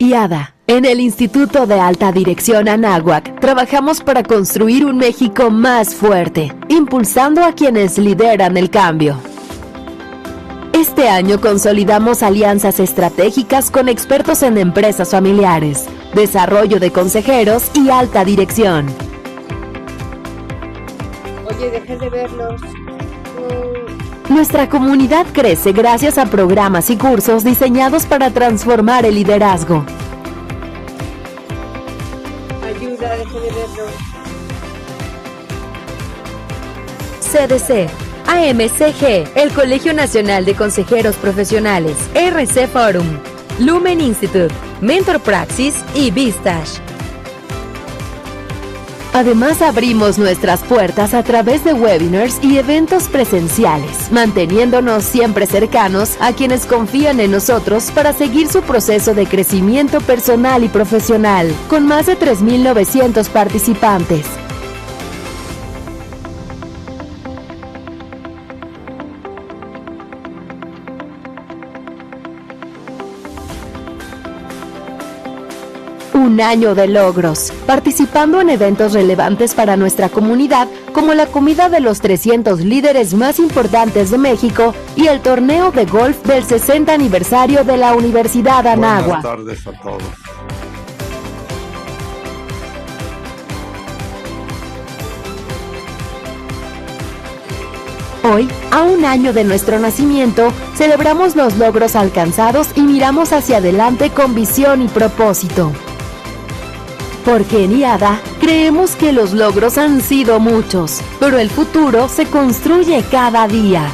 IADA. En el Instituto de Alta Dirección Anáhuac, trabajamos para construir un México más fuerte, impulsando a quienes lideran el cambio. Este año consolidamos alianzas estratégicas con expertos en empresas familiares, desarrollo de consejeros y alta dirección. Oye, dejé de verlos. Nuestra comunidad crece gracias a programas y cursos diseñados para transformar el liderazgo. Ayuda, dejé de verlos. CDC, AMCG, el Colegio Nacional de Consejeros Profesionales, RC Forum, Lumen Institute, Mentor Praxis y Vistage. Además, abrimos nuestras puertas a través de webinars y eventos presenciales, manteniéndonos siempre cercanos a quienes confían en nosotros para seguir su proceso de crecimiento personal y profesional, con más de 3,900 participantes. Un año de logros, participando en eventos relevantes para nuestra comunidad, como la comida de los 300 líderes más importantes de México y el torneo de golf del 60 aniversario de la Universidad Anáhuac. Buenas tardes a todos. Hoy, a un año de nuestro nacimiento, celebramos los logros alcanzados y miramos hacia adelante con visión y propósito. Porque en IADA creemos que los logros han sido muchos, pero el futuro se construye cada día.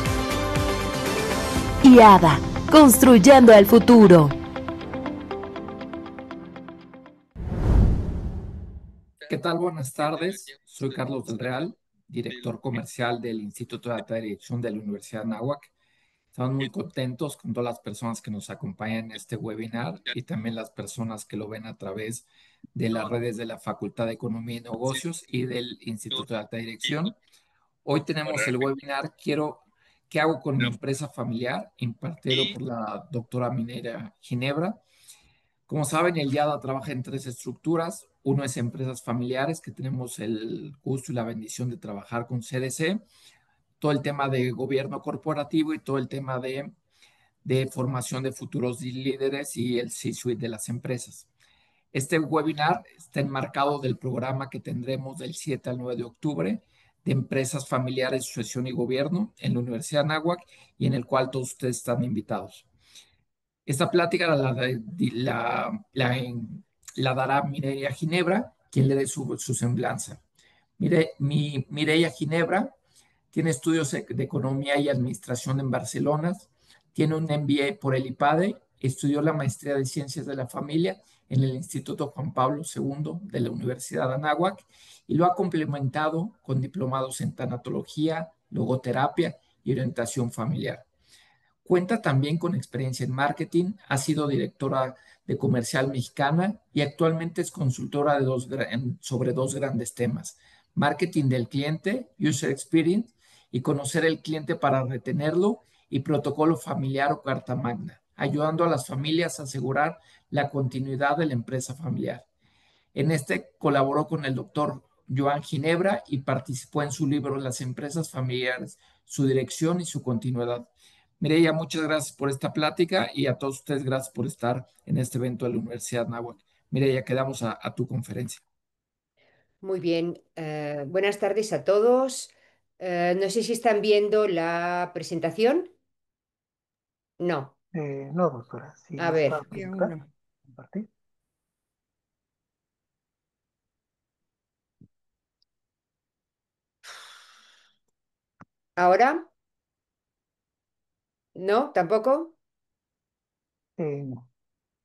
IADA, construyendo el futuro. ¿Qué tal? Buenas tardes. Soy Carlos del Real, director comercial del Instituto de Alta Dirección de la Universidad de Anáhuac. Estamos muy contentos con todas las personas que nos acompañan en este webinar y también las personas que lo ven a través de las redes de la Facultad de Economía y Negocios y del Instituto de Alta Dirección. Hoy tenemos el webinar ¿Qué hago con mi empresa familiar?, impartido por la doctora Mireia Ginebra. Como saben, el IADA trabaja en tres estructuras. Uno es empresas familiares, que tenemos el gusto y la bendición de trabajar con CDC, todo el tema de gobierno corporativo y todo el tema de formación de futuros líderes y el C-suite de las empresas. Este webinar está enmarcado del programa que tendremos del 7 al 9 de octubre de empresas familiares, sucesión y gobierno en la Universidad de Anáhuac, y en el cual todos ustedes están invitados. Esta plática la dará Mireia Ginebra, quien le dé su semblanza. Mireia Ginebra tiene estudios de Economía y Administración en Barcelona, tiene un MBA por el IPADE, estudió la maestría de Ciencias de la Familia en el Instituto Juan Pablo II de la Universidad de Anáhuac y lo ha complementado con diplomados en tanatología, logoterapia y orientación familiar. Cuenta también con experiencia en marketing, ha sido directora de Comercial Mexicana y actualmente es consultora sobre dos grandes temas: marketing del cliente, user experience, y conocer el cliente para retenerlo, y protocolo familiar o carta magna, ayudando a las familias a asegurar la continuidad de la empresa familiar. En este colaboró con el doctor Joan Ginebra y participó en su libro Las empresas familiares, su dirección y su continuidad. Mireia, muchas gracias por esta plática y a todos ustedes gracias por estar en este evento de la Universidad de Anáhuac. Mireia, quedamos a tu conferencia. Muy bien. Buenas tardes a todos. No sé si están viendo la presentación. No. No, doctora, si A gusta ver. presentar, compartir. ¿Ahora? ¿No? ¿Tampoco? No.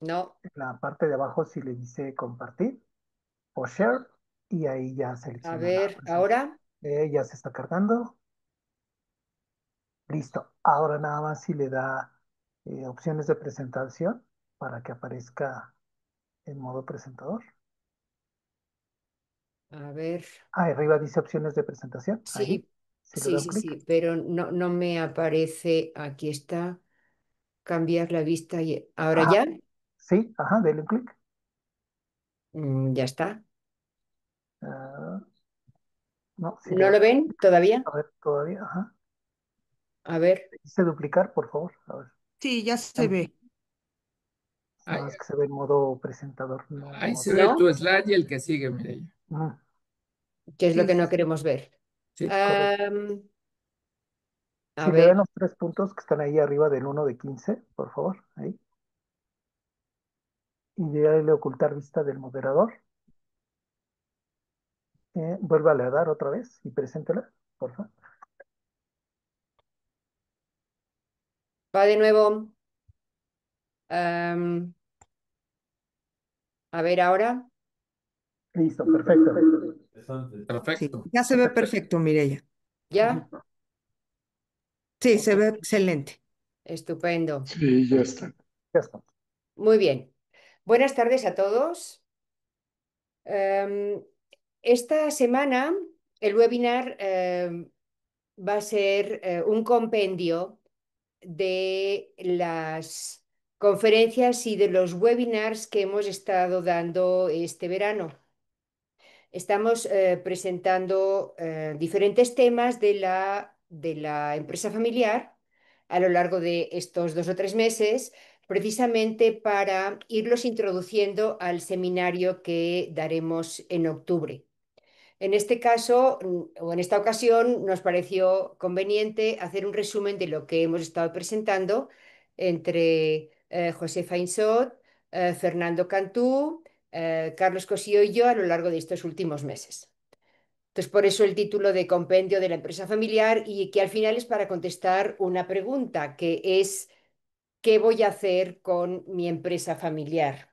No. En la parte de abajo si le dice compartir o share y ahí ya A selecciona la ver, presentación. ¿ahora? Ya se está cargando. Listo. Ahora nada más si le da opciones de presentación para que aparezca en modo presentador. A ver. Arriba dice opciones de presentación. Ahí, Sí, si le sí, da un sí, clic. sí, pero no me aparece. Aquí está. Cambiar la vista. ¿Ahora Ajá, ya? Sí, ajá, denle un clic. Ya está. Ah, no, si le ¿No das lo ven todavía? a ver todavía, ajá. A ver. Dice duplicar, por favor. A ver. Sí, ya se Ahí, ve. nada Ahí, más que se ve en modo presentador, no ahí se modo. ve tu ¿No? slide y el que sigue, Mireya. Ujú, ¿Qué es lo Sí, que sí, no sí. queremos ver? Sí, correcto. Am, a Si le dan ver. los 3 puntos que están ahí arriba del 1 de 15, por favor, ahí. Y de ocultar vista del moderador. Vuélvale a dar otra vez y preséntela, por favor. Va de nuevo. Am, a ver ahora. Listo, perfecto. Sí, perfecto. ya se ve perfecto, Mireya. ¿Ya? Ujú, Sí, Ok. se ve excelente. Estupendo. Sí, ya está. ya está. Muy bien. Buenas tardes a todos. Em, esta semana el webinar va a ser un compendio de las conferencias y de los webinars que hemos estado dando este verano. Estamos presentando diferentes temas de la empresa familiar a lo largo de estos 2 o 3 meses, precisamente para irlos introduciendo al seminario que daremos en octubre. En este caso, o en esta ocasión, nos pareció conveniente hacer un resumen de lo que hemos estado presentando entre José Fainsot, Fernando Cantú, Carlos Cosío y yo a lo largo de estos últimos meses. Entonces, por eso el título de Compendio de la empresa familiar y que al final es para contestar una pregunta, que es, ¿qué voy a hacer con mi empresa familiar?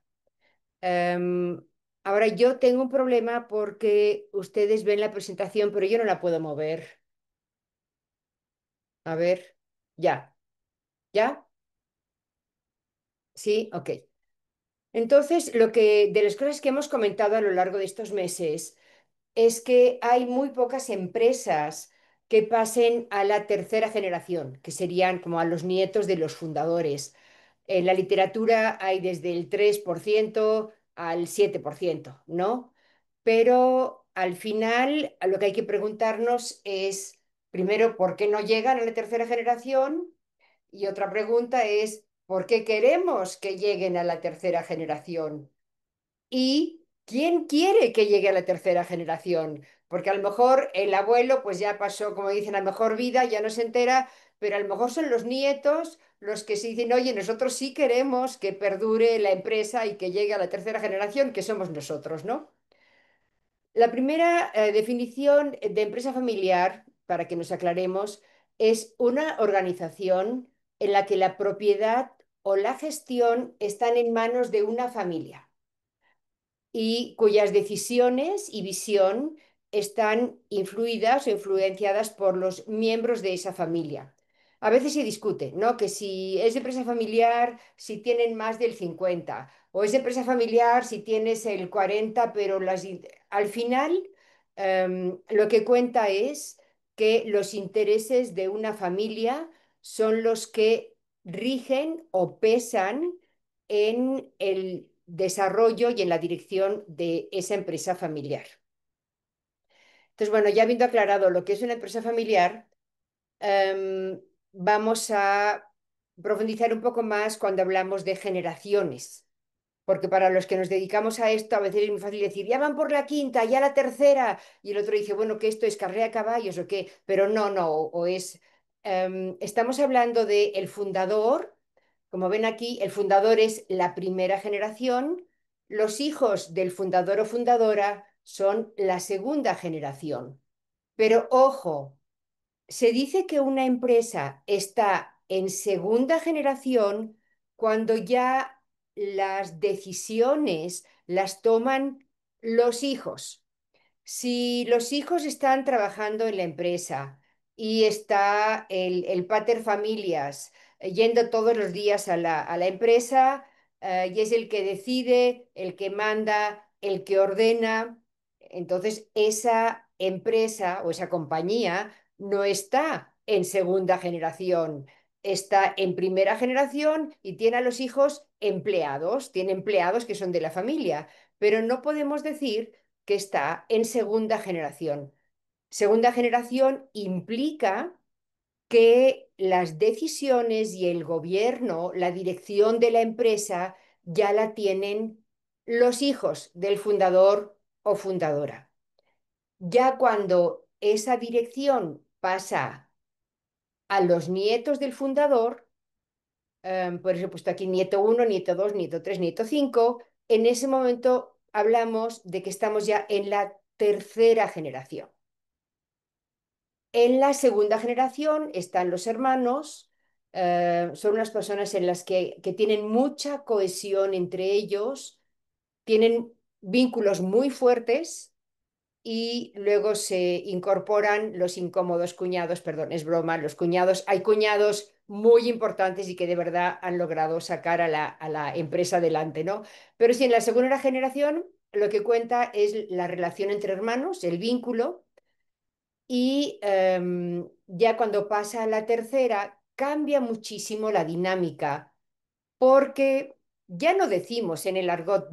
Em, ahora yo tengo un problema porque ustedes ven la presentación, pero yo no la puedo mover. A ver, ya, ya, sí, ok. Entonces, de las cosas que hemos comentado a lo largo de estos meses es que hay muy pocas empresas que pasen a la tercera generación, que serían como a los nietos de los fundadores. En la literatura hay desde el 3% al 7%, ¿no? Pero al final a lo que hay que preguntarnos es, primero, ¿por qué no llegan a la tercera generación? Y otra pregunta es, ¿por qué queremos que lleguen a la tercera generación? ¿Y quién quiere que llegue a la tercera generación? Porque a lo mejor el abuelo pues ya pasó, como dicen, la mejor vida, ya no se entera, pero a lo mejor son los nietos los que se dicen, oye, nosotros sí queremos que perdure la empresa y que llegue a la tercera generación, que somos nosotros, ¿no? La primera definición de empresa familiar, para que nos aclaremos, es una organización en la que la propiedad o la gestión están en manos de una familia y cuyas decisiones y visión están influidas o influenciadas por los miembros de esa familia. A veces se discute, ¿no? Que si es empresa familiar, si tienen más del 50, o es empresa familiar si tienes el 40, pero al final lo que cuenta es que los intereses de una familia son los que rigen o pesan en el desarrollo y en la dirección de esa empresa familiar. Entonces, bueno, ya habiendo aclarado lo que es una empresa familiar, vamos a profundizar un poco más cuando hablamos de generaciones. Porque para los que nos dedicamos a esto, a veces es muy fácil decir, ya van por la quinta, ya la tercera, y el otro dice, bueno, que esto es carrera de caballos o qué, pero no, no, o es, estamos hablando de el fundador, como ven aquí, el fundador es la primera generación, los hijos del fundador o fundadora son la segunda generación. Pero ojo, se dice que una empresa está en segunda generación cuando ya las decisiones las toman los hijos. Si los hijos están trabajando en la empresa y está el pater familias yendo todos los días a la empresa y es el que decide, el que manda, el que ordena, entonces esa empresa o esa compañía no está en segunda generación, está en primera generación y tiene a los hijos empleados, tiene empleados que son de la familia, pero no podemos decir que está en segunda generación. Segunda generación implica que las decisiones y el gobierno, la dirección de la empresa, ya la tienen los hijos del fundador o fundadora. Ya cuando esa dirección pasa a los nietos del fundador, por eso he puesto aquí nieto uno, nieto 2, nieto 3, nieto 5, en ese momento hablamos de que estamos ya en la tercera generación. En la segunda generación están los hermanos, son unas personas en las que tienen mucha cohesión entre ellos, tienen vínculos muy fuertes y luego se incorporan los incómodos cuñados, perdón, es broma, los cuñados, hay cuñados muy importantes y que de verdad han logrado sacar a la empresa adelante, ¿no? Pero sí, en la segunda generación lo que cuenta es la relación entre hermanos, el vínculo, y ya cuando pasa a la tercera cambia muchísimo la dinámica porque ya no decimos en el argot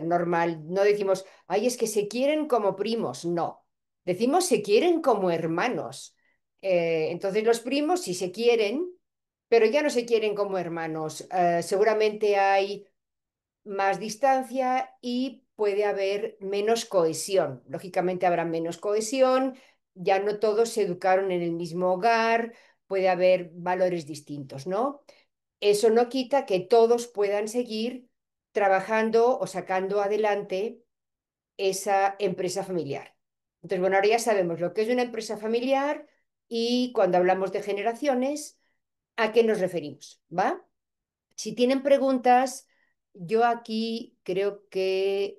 normal, no decimos, ay, es que se quieren como primos, no, decimos se quieren como hermanos. Entonces los primos sí se quieren, pero ya no se quieren como hermanos. Seguramente hay más distancia y puede haber menos cohesión. Lógicamente habrá menos cohesión, ya no todos se educaron en el mismo hogar, puede haber valores distintos, ¿no? Eso no quita que todos puedan seguir trabajando o sacando adelante esa empresa familiar. Entonces, bueno, ahora ya sabemos lo que es una empresa familiar y cuando hablamos de generaciones, ¿a qué nos referimos? ¿Va? Si tienen preguntas, yo aquí creo que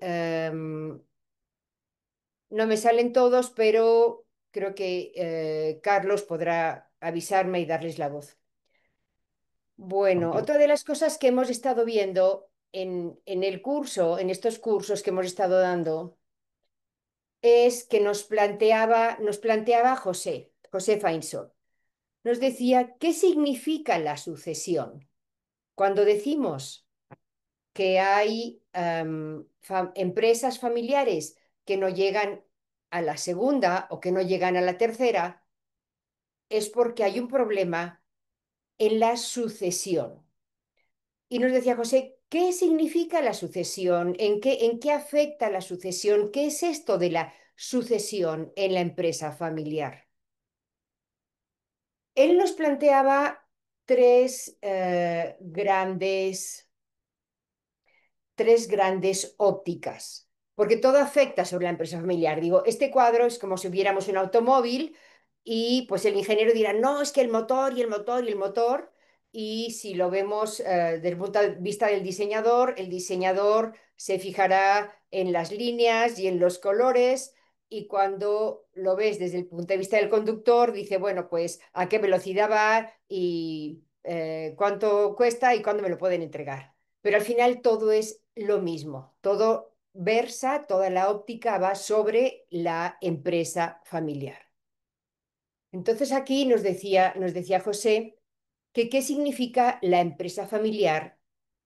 no me salen todos, pero creo que Carlos podrá avisarme y darles la voz. Bueno, Ok. otra de las cosas que hemos estado viendo en el curso, en estos cursos que hemos estado dando, es que nos planteaba José Fainsol. Nos decía, ¿qué significa la sucesión? Cuando decimos que hay empresas familiares que no llegan a la segunda o que no llegan a la tercera, es porque hay un problema en la sucesión. Y nos decía José, ¿qué significa la sucesión? En qué afecta la sucesión? ¿Qué es esto de la sucesión en la empresa familiar? Él nos planteaba tres grandes ópticas, porque todo afecta sobre la empresa familiar. Digo, este cuadro es como si viéramos un automóvil y pues el ingeniero dirá, no, es que el motor y el motor y el motor. Y si lo vemos desde el punto de vista del diseñador, el diseñador se fijará en las líneas y en los colores. Y cuando lo ves desde el punto de vista del conductor, dice, bueno, pues a qué velocidad va y cuánto cuesta y cuándo me lo pueden entregar. Pero al final todo es lo mismo, todo versa, toda la óptica va sobre la empresa familiar. Entonces aquí nos decía José que qué significa la empresa familiar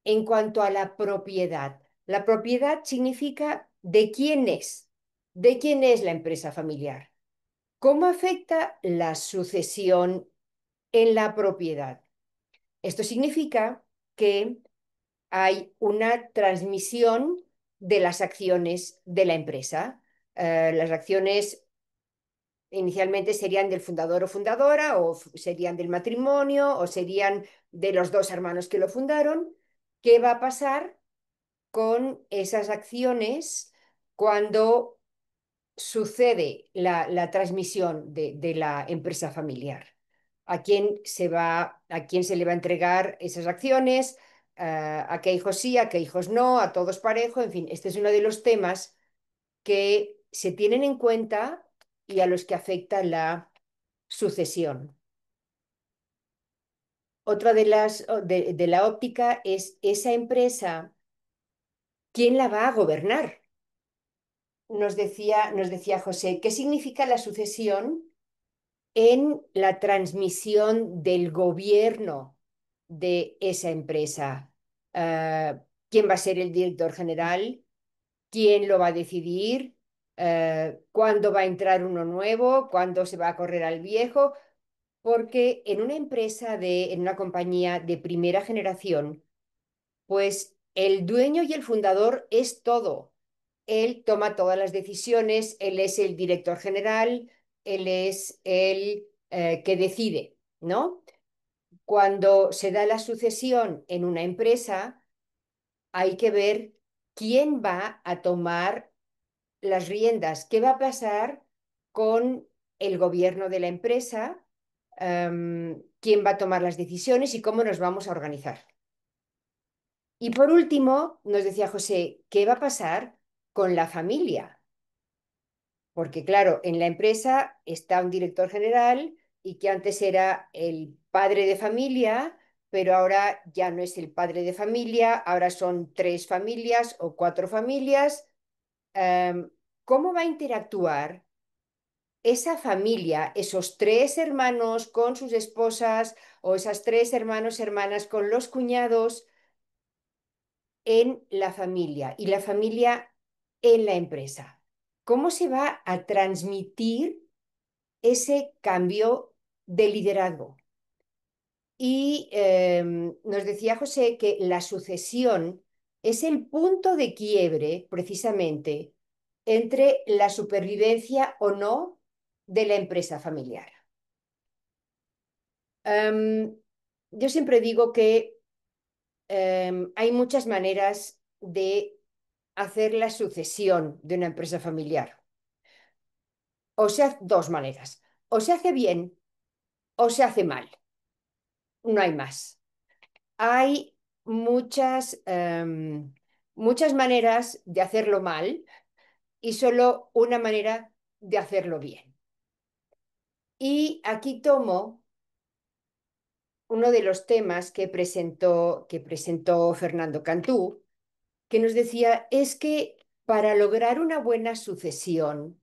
en cuanto a la propiedad. La propiedad significa de quién es la empresa familiar. ¿Cómo afecta la sucesión en la propiedad? Esto significa que hay una transmisión de las acciones de la empresa. Las acciones inicialmente serían del fundador o fundadora, o serían del matrimonio, o serían de los dos hermanos que lo fundaron. ¿Qué va a pasar con esas acciones cuando sucede la transmisión de la empresa familiar? ¿A quién se le va a entregar esas acciones? ¿A qué hijos sí, a qué hijos no? ¿A todos parejo? En fin, este es uno de los temas que se tienen en cuenta y a los que afecta la sucesión. Otra de la óptica es esa empresa, ¿quién la va a gobernar? Nos decía José, ¿qué significa la sucesión en la transmisión del gobierno de esa empresa. ¿Quién va a ser el director general? ¿Quién lo va a decidir? ¿Cuándo va a entrar uno nuevo? ¿Cuándo se va a correr al viejo? Porque en una empresa en una compañía de primera generación, pues el dueño y el fundador es todo. Él toma todas las decisiones, él es el director general, él es el que decide, ¿no? Cuando se da la sucesión en una empresa, hay que ver quién va a tomar las riendas, qué va a pasar con el gobierno de la empresa, quién va a tomar las decisiones y cómo nos vamos a organizar. Y por último, nos decía José, ¿qué va a pasar con la familia? Porque claro, en la empresa está un director general y que antes era el padre de familia, pero ahora ya no es el padre de familia, ahora son 3 familias o 4 familias. Em, ¿Cómo va a interactuar esa familia, esos 3 hermanos con sus esposas o esas 3 hermanos, hermanas con los cuñados en la familia y la familia en la empresa? ¿Cómo se va a transmitir ese cambio de liderazgo? Y nos decía José que la sucesión es el punto de quiebre, precisamente, entre la supervivencia o no de la empresa familiar. Em, yo siempre digo que hay muchas maneras de hacer la sucesión de una empresa familiar. O sea, 2 maneras. O se hace bien o se hace mal. No hay más. Hay muchas maneras de hacerlo mal y solo una manera de hacerlo bien. Y aquí tomo uno de los temas que presentó Fernando Cantú, que nos decía, es que para lograr una buena sucesión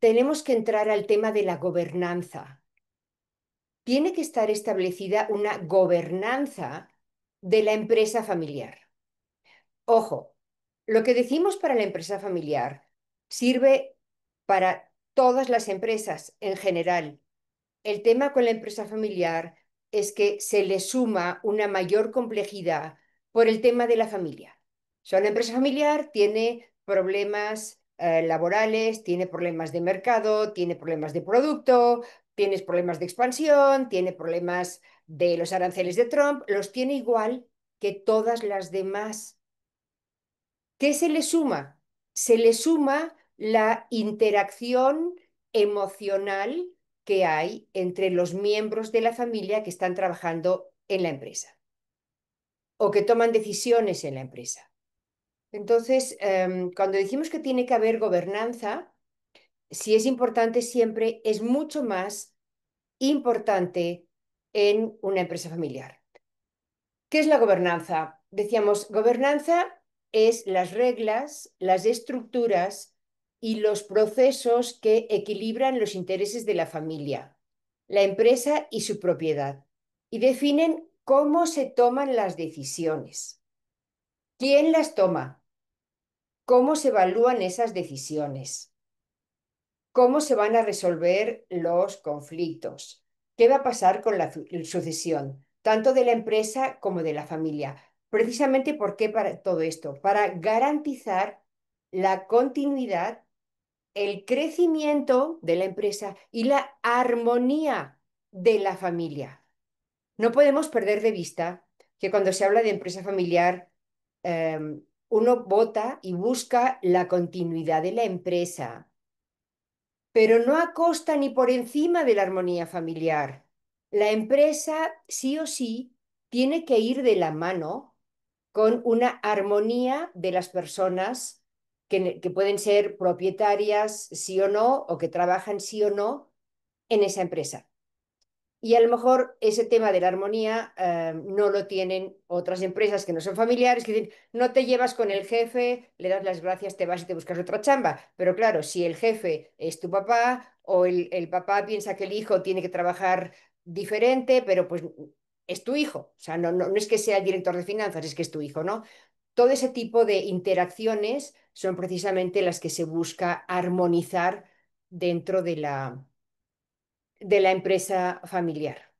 tenemos que entrar al tema de la gobernanza. Tiene que estar establecida una gobernanza de la empresa familiar. Ojo, lo que decimos para la empresa familiar sirve para todas las empresas en general. El tema con la empresa familiar es que se le suma una mayor complejidad por el tema de la familia. O sea, una empresa familiar tiene problemas laborales, tiene problemas de mercado, tiene problemas de producto, tienes problemas de expansión, tiene problemas de los aranceles de Trump, los tiene igual que todas las demás. ¿Qué se le suma? Se le suma la interacción emocional que hay entre los miembros de la familia que están trabajando en la empresa o que toman decisiones en la empresa. Entonces, cuando decimos que tiene que haber gobernanza, si es importante siempre, es mucho más importante en una empresa familiar. ¿Qué es la gobernanza? Decíamos, gobernanza es las reglas, las estructuras y los procesos que equilibran los intereses de la familia, la empresa y su propiedad, y definen cómo se toman las decisiones, quién las toma, cómo se evalúan esas decisiones, cómo se van a resolver los conflictos, qué va a pasar con la sucesión, tanto de la empresa como de la familia. Precisamente, ¿por qué para todo esto? Para garantizar la continuidad, el crecimiento de la empresa y la armonía de la familia. No podemos perder de vista que cuando se habla de empresa familiar, uno vota y busca la continuidad de la empresa, pero no a costa ni por encima de la armonía familiar. La empresa sí o sí tiene que ir de la mano con una armonía de las personas que pueden ser propietarias sí o no, o que trabajan sí o no en esa empresa. Y a lo mejor ese tema de la armonía no lo tienen otras empresas que no son familiares, que dicen, no te llevas con el jefe, le das las gracias, te vas y te buscas otra chamba. Pero claro, si el jefe es tu papá o el papá piensa que el hijo tiene que trabajar diferente, pero pues es tu hijo. O sea, no es que sea el director de finanzas, es que es tu hijo, ¿no? Todo ese tipo de interacciones son precisamente las que se busca armonizar dentro de la empresa familiar.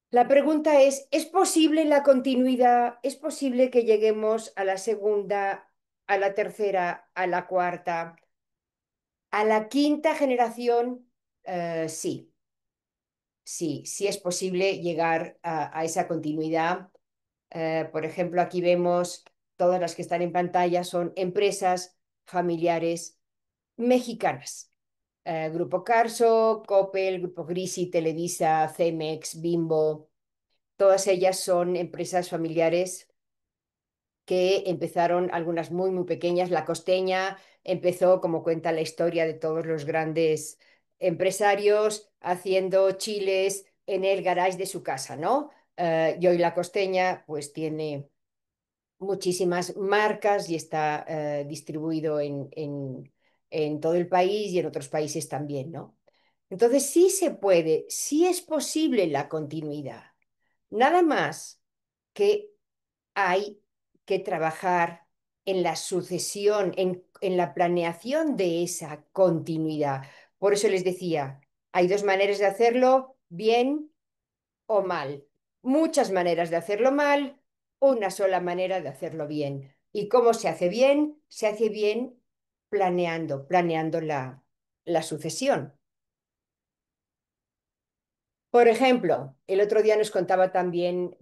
La pregunta ¿es posible la continuidad? ¿Es posible que lleguemos a la segunda, a la tercera, a la cuarta, a la quinta generación? Sí, sí es posible llegar a esa continuidad. Por ejemplo, aquí vemos todas las que están en pantalla son empresas familiares mexicanas. Grupo Carso, Coppel, Grupo Grisi, Televisa, Cemex, Bimbo, todas ellas son empresas familiares que empezaron, algunas muy pequeñas. La Costeña empezó, como cuenta la historia de todos los grandes empresarios, haciendo chiles en el garage de su casa, ¿no? Y hoy La Costeña pues tiene muchísimas marcas y está distribuido en todo el país y en otros países también, ¿no? Entonces sí se puede, sí es posible la continuidad. Nada más que hay que trabajar en la sucesión, en la planeación de esa continuidad. Por eso les decía, hay dos maneras de hacerlo, bien o mal. Muchas maneras de hacerlo mal, una sola manera de hacerlo bien. ¿Y cómo se hace bien? Se hace bien planeando la sucesión. Por ejemplo, el otro día nos contaba también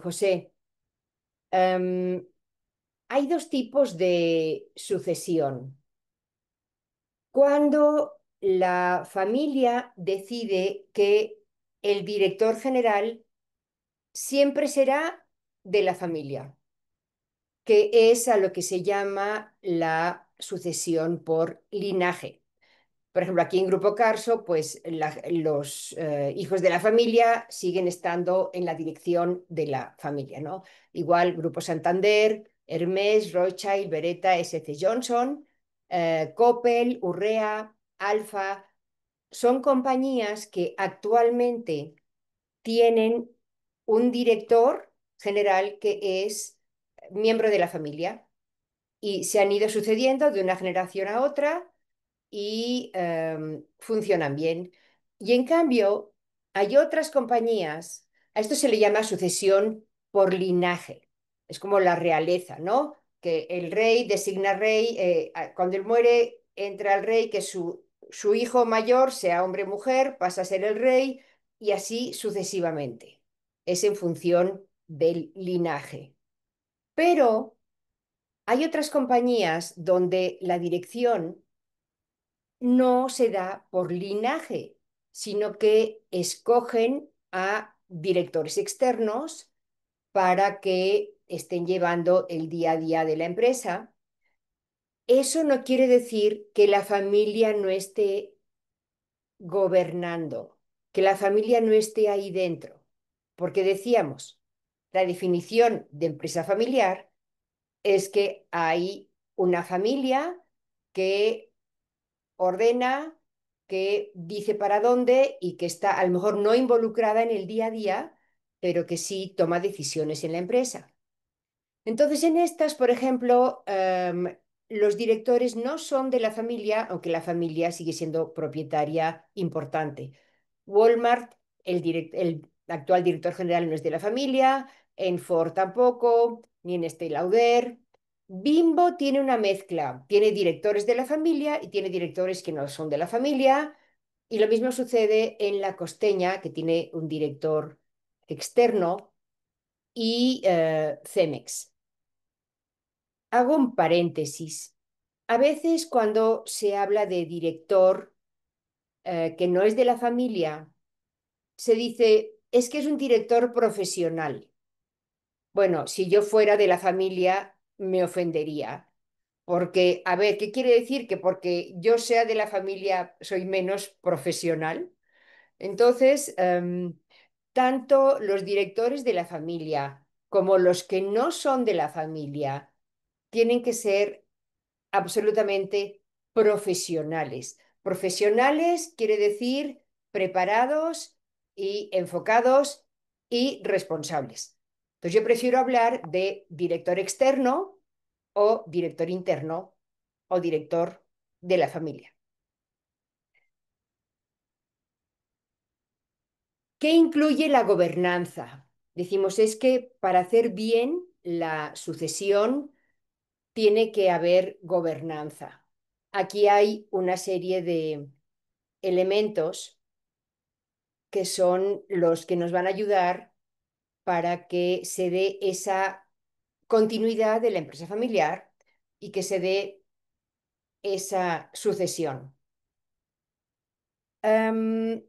José, em, hay dos tipos de sucesión. Cuando la familia decide que el director general siempre será de la familia, que es a lo que se llama la sucesión por linaje. Por ejemplo, aquí en Grupo Carso, pues los hijos de la familia siguen estando en la dirección de la familia, ¿no? Igual Grupo Santander, Hermes, Rothschild, Beretta, S.C. Johnson, Coppel, Urrea, Alfa, son compañías que actualmente tienen un director general que es miembro de la familia y se han ido sucediendo de una generación a otra y funcionan bien. Y en cambio, hay otras compañías, a esto se le llama sucesión por linaje. Es como la realeza, ¿no? Que el rey designa rey, cuando él muere, entra el rey, que su hijo mayor, sea hombre o mujer, pasa a ser el rey y así sucesivamente. Es en función del linaje. Pero hay otras compañías donde la dirección no se da por linaje, sino que escogen a directores externos para que estén llevando el día a día de la empresa. Eso no quiere decir que la familia no esté gobernando, que la familia no esté ahí dentro, porque decíamos, la definición de empresa familiar es que hay una familia que ordena, que dice para dónde y que está a lo mejor no involucrada en el día a día, pero que sí toma decisiones en la empresa. Entonces, en estas, por ejemplo, los directores no son de la familia, aunque la familia sigue siendo propietaria importante. Walmart, el actual director general no es de la familia, en Ford tampoco, ni en Estée Lauder. Bimbo tiene una mezcla, tiene directores de la familia y tiene directores que no son de la familia, y lo mismo sucede en La Costeña, que tiene un director externo, y Cemex. Hago un paréntesis. A veces cuando se habla de director que no es de la familia, se dice, es que es un director profesional. Bueno, si yo fuera de la familia, me ofendería. Porque, a ver, ¿qué quiere decir? Que porque yo sea de la familia soy menos profesional. Entonces, tanto los directores de la familia como los que no son de la familia tienen que ser absolutamente profesionales, Profesionales quiere decir preparados y enfocados y responsables. Entonces yo prefiero hablar de director externo o director interno o director de la familia. ¿Qué incluye la gobernanza? Decimos es que para hacer bien la sucesión tiene que haber gobernanza. Aquí hay una serie de elementos que son los que nos van a ayudar para que se dé esa continuidad de la empresa familiar y que se dé esa sucesión. Um,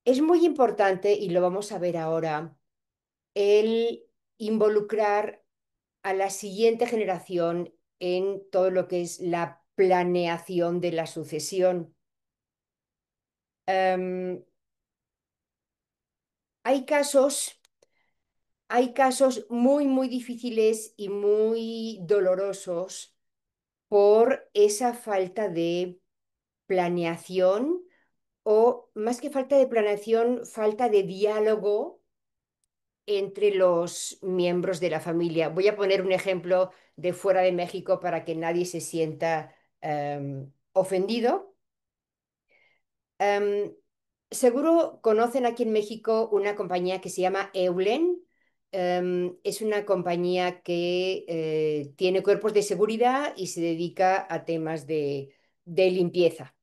es muy importante, y lo vamos a ver ahora, el involucrar a la siguiente generación en todo lo que es la planeación de la sucesión. Um, hay casos, hay casos muy, muy difíciles y muy dolorosos por esa falta de planeación o más que falta de planeación, falta de diálogo entre los miembros de la familia. Voy a poner un ejemplo de fuera de México para que nadie se sienta ofendido. Um, Seguro conocen aquí en México una compañía que se llama Eulen. Es una compañía que tiene cuerpos de seguridad y se dedica a temas de limpieza.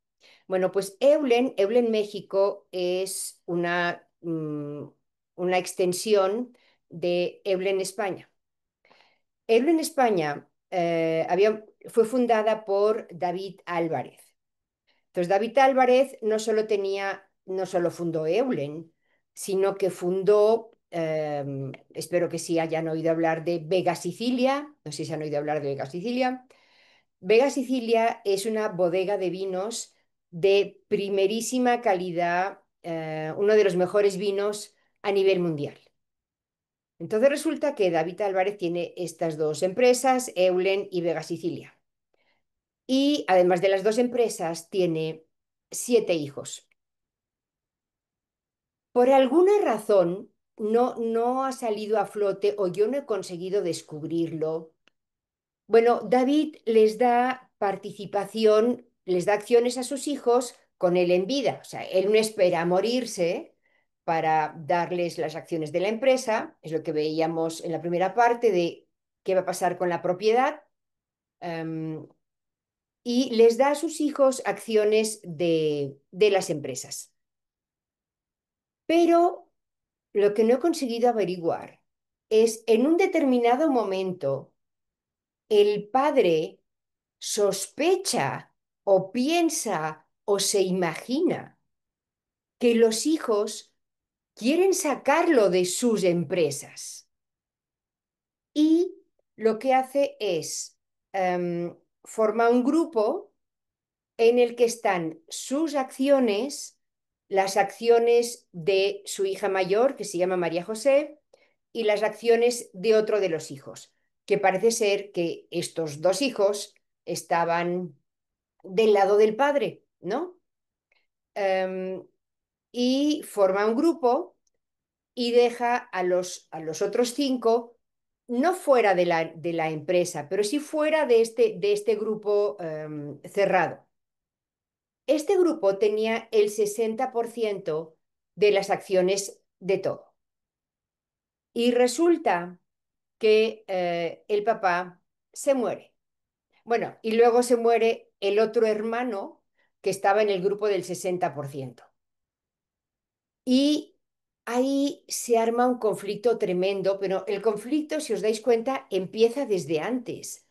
Bueno, pues Eulen México es una extensión de Eulen España. Eulen España fue fundada por David Álvarez. Entonces, David Álvarez no solo fundó Eulen, sino que fundó, espero que sí hayan oído hablar de Vega Sicilia, no sé si han oído hablar de Vega Sicilia. Vega Sicilia es una bodega de vinos de primerísima calidad, uno de los mejores vinos a nivel mundial. Entonces resulta que David Álvarez tiene estas dos empresas, Eulen y Vega Sicilia. Y además de las dos empresas, tiene 7 hijos. Por alguna razón, no ha salido a flote o yo no he conseguido descubrirlo. Bueno, David les da participación, les da acciones a sus hijos con él en vida. O sea, él no espera a morirse para darles las acciones de la empresa. Es lo que veíamos en la primera parte de qué va a pasar con la propiedad. Em, y les da a sus hijos acciones de las empresas. Pero lo que no he conseguido averiguar es en un determinado momento el padre sospecha o piensa o se imagina que los hijos quieren sacarlo de sus empresas y lo que hace es forma un grupo en el que están sus acciones, las acciones de su hija mayor, que se llama María José, y las acciones de otro de los hijos, que parece ser que estos dos hijos estaban del lado del padre, ¿no? Um, y forma un grupo y deja a los otros 5 no fuera de la empresa, pero sí fuera de este grupo cerrado. Este grupo tenía el 60% de las acciones de todo. Y resulta que el papá se muere. Bueno, y luego se muere el otro hermano que estaba en el grupo del 60%. Y ahí se arma un conflicto tremendo, pero el conflicto, si os dais cuenta, empieza desde antes.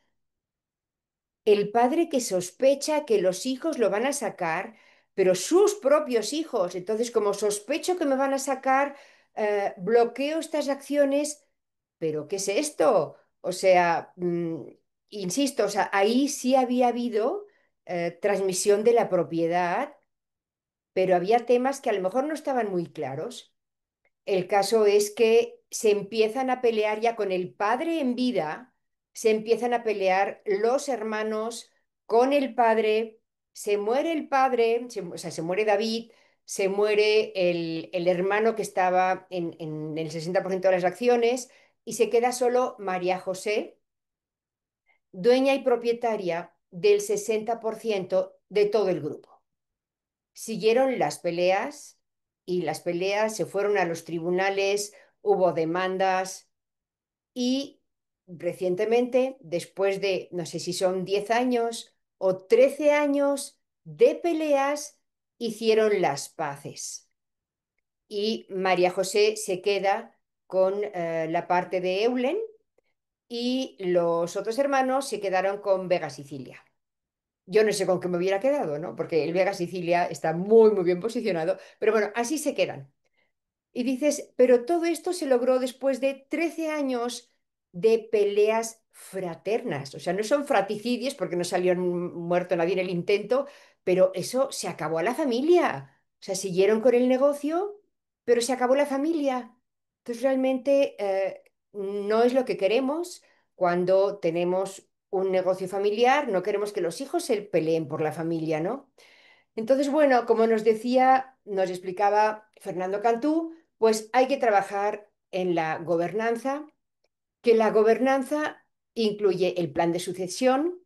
El padre que sospecha que los hijos lo van a sacar, pero sus propios hijos. Entonces, como sospecho que me van a sacar, bloqueo estas acciones, pero ¿qué es esto? O sea, insisto, o sea, ahí sí había habido transmisión de la propiedad, pero había temas que a lo mejor no estaban muy claros. El caso es que se empiezan a pelear ya con el padre en vida, se empiezan a pelear los hermanos con el padre Se muere el padre, o sea, se muere David, se muere el hermano que estaba en el 60% de las acciones y se queda solo María José, dueña y propietaria del 60% de todo el grupo. Siguieron las peleas y las peleas se fueron a los tribunales, hubo demandas y recientemente, después de, no sé si son 10 años o 13 años de peleas, hicieron las paces. Y María José se queda con la parte de Eulen y los otros hermanos se quedaron con Vega Sicilia. Yo no sé con qué me hubiera quedado, ¿no? Porque el Vega Sicilia está muy, muy bien posicionado, pero bueno, así se quedan. Y dices, pero todo esto se logró después de 13 años de peleas fraternas. O sea, no son fraticidios porque no salió muerto nadie en el intento, pero eso se acabó a la familia. O sea, siguieron con el negocio, pero se acabó la familia. Entonces, realmente no es lo que queremos cuando tenemos un negocio familiar. No queremos que los hijos se peleen por la familia, ¿no? Entonces, bueno, como nos decía, nos explicaba Fernando Cantú, pues hay que trabajar en la gobernanza, que la gobernanza incluye el plan de sucesión,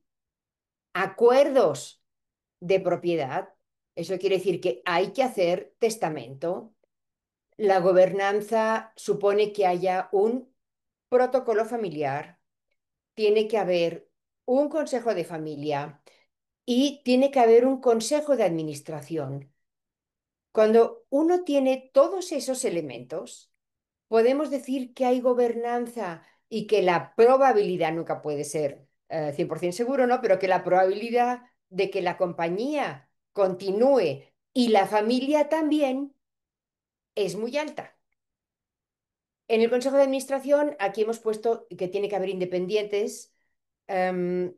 acuerdos de propiedad, eso quiere decir que hay que hacer testamento. La gobernanza supone que haya un protocolo familiar, tiene que haber un consejo de familia y tiene que haber un consejo de administración. Cuando uno tiene todos esos elementos, podemos decir que hay gobernanza y que la probabilidad nunca puede ser 100% seguro, ¿no? Pero que la probabilidad de que la compañía continúe y la familia también es muy alta. En el Consejo de Administración, aquí hemos puesto que tiene que haber independientes. em,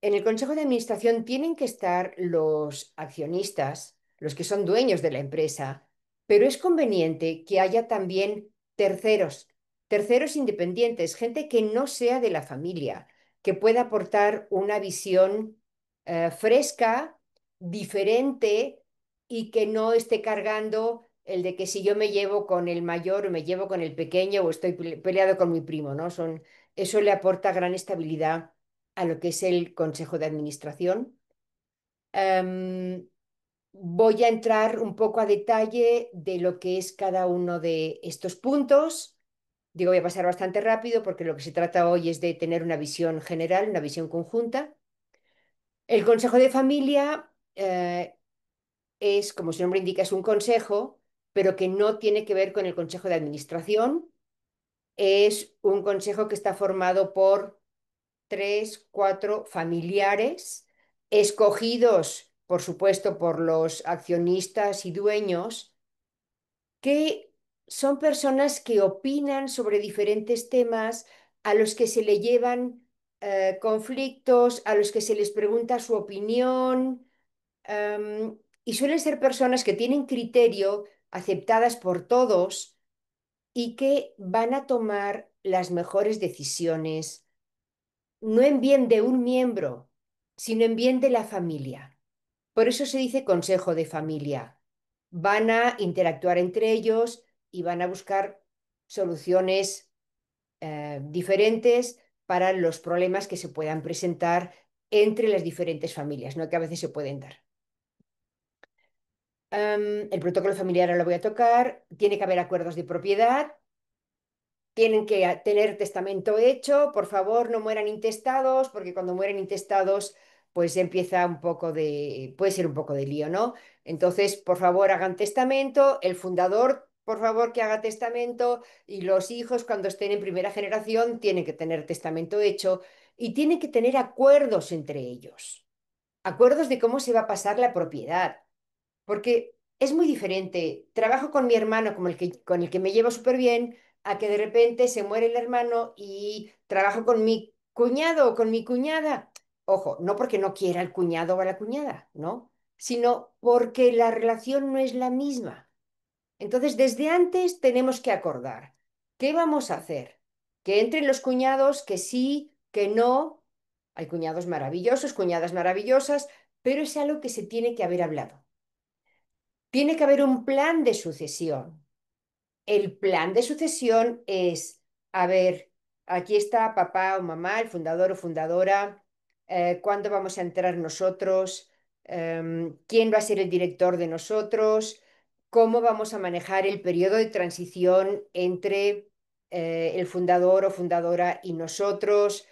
En el Consejo de Administración tienen que estar los accionistas, los que son dueños de la empresa, pero es conveniente que haya también terceros, terceros independientes, gente que no sea de la familia, que pueda aportar una visión fresca, diferente y que no esté cargando el de que si yo me llevo con el mayor o me llevo con el pequeño o estoy peleado con mi primo, ¿no? Eso le aporta gran estabilidad a lo que es el Consejo de Administración. Em, Voy a entrar un poco a detalle de lo que es cada uno de estos puntos. Digo, voy a pasar bastante rápido porque lo que se trata hoy es de tener una visión general, una visión conjunta. El Consejo de Familia es, como su nombre indica, es un consejo, pero que no tiene que ver con el Consejo de Administración. Es un consejo que está formado por tres, cuatro familiares, escogidos, por supuesto, por los accionistas y dueños, que son personas que opinan sobre diferentes temas, a los que se le llevan conflictos, a los que se les pregunta su opinión, y suelen ser personas que tienen criterio, aceptadas por todos y que van a tomar las mejores decisiones no en bien de un miembro, sino en bien de la familia. Por eso se dice consejo de familia. Van a interactuar entre ellos y van a buscar soluciones diferentes para los problemas que se puedan presentar entre las diferentes familias, ¿no? Que a veces se pueden dar. El protocolo familiar ahora lo voy a tocar. Tiene que haber acuerdos de propiedad. Tienen que tener testamento hecho, por favor, no mueran intestados, porque cuando mueren intestados, pues empieza un poco de, puede ser un poco de lío, ¿no? Entonces, por favor, hagan testamento, el fundador, por favor, que haga testamento, y los hijos, cuando estén en primera generación, tienen que tener testamento hecho y tienen que tener acuerdos entre ellos, acuerdos de cómo se va a pasar la propiedad. Porque es muy diferente. Trabajo con mi hermano con el que me llevo súper bien, a que de repente se muere el hermano y trabajo con mi cuñado o con mi cuñada. Ojo, no porque no quiera el cuñado o la cuñada, ¿no? Sino porque la relación no es la misma. Entonces, desde antes tenemos que acordar qué vamos a hacer. Que entren los cuñados, que sí, que no. Hay cuñados maravillosos, cuñadas maravillosas, pero es algo que se tiene que haber hablado. Tiene que haber un plan de sucesión. El plan de sucesión es, a ver, aquí está papá o mamá, el fundador o fundadora, cuándo vamos a entrar nosotros, quién va a ser el director de nosotros, cómo vamos a manejar el periodo de transición entre el fundador o fundadora y nosotros,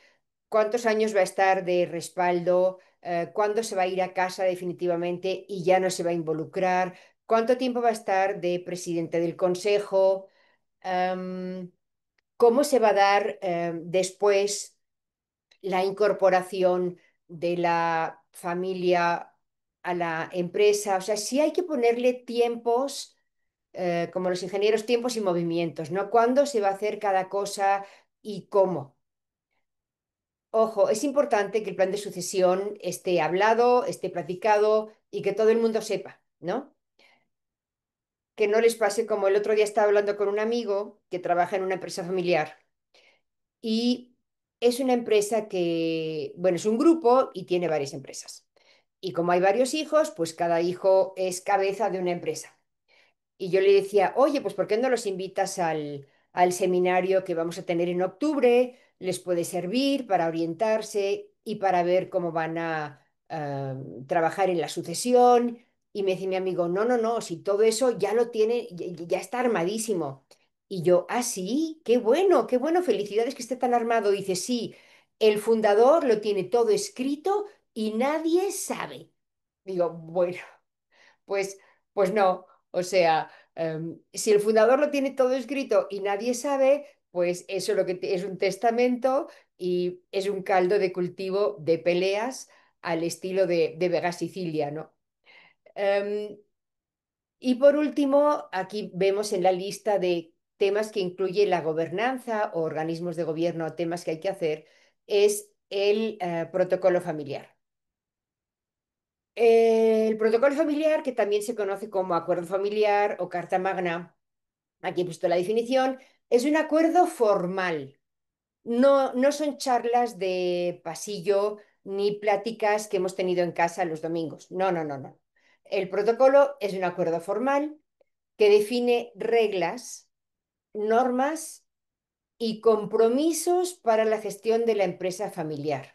cuántos años va a estar de respaldo, cuándo se va a ir a casa definitivamente y ya no se va a involucrar, cuánto tiempo va a estar de presidente del consejo, um, cómo se va a dar después la incorporación de la familia a la empresa. O sea, sí hay que ponerle tiempos, como los ingenieros, tiempos y movimientos, ¿no? ¿Cuándo se va a hacer cada cosa y cómo? Ojo, es importante que el plan de sucesión esté hablado, esté platicado y que todo el mundo sepa, ¿no? Que no les pase como el otro día estaba hablando con un amigo que trabaja en una empresa familiar y es una empresa que, bueno, es un grupo y tiene varias empresas. Y como hay varios hijos, pues cada hijo es cabeza de una empresa. Y yo le decía, oye, pues ¿por qué no los invitas al seminario que vamos a tener en octubre? Les puede servir para orientarse y para ver cómo van a trabajar en la sucesión. Y me dice mi amigo, no, no, no, si todo eso ya lo tiene, ya está armadísimo. Y yo, ah, sí, qué bueno, felicidades que esté tan armado. Dice, sí, el fundador lo tiene todo escrito y nadie sabe. Digo, bueno. Pues, pues no, o sea, si el fundador lo tiene todo escrito y nadie sabe, pues eso lo que es un testamento y es un caldo de cultivo de peleas al estilo de Vega Sicilia, ¿no? Em, y por último, aquí vemos en la lista de temas que incluye la gobernanza o organismos de gobierno, temas que hay que hacer, es el protocolo familiar. El protocolo familiar, que también se conoce como acuerdo familiar o carta magna, aquí he puesto la definición, es un acuerdo formal. No, no son charlas de pasillo ni pláticas que hemos tenido en casa los domingos. No, no, no, no. El protocolo es un acuerdo formal que define reglas, normas y compromisos para la gestión de la empresa familiar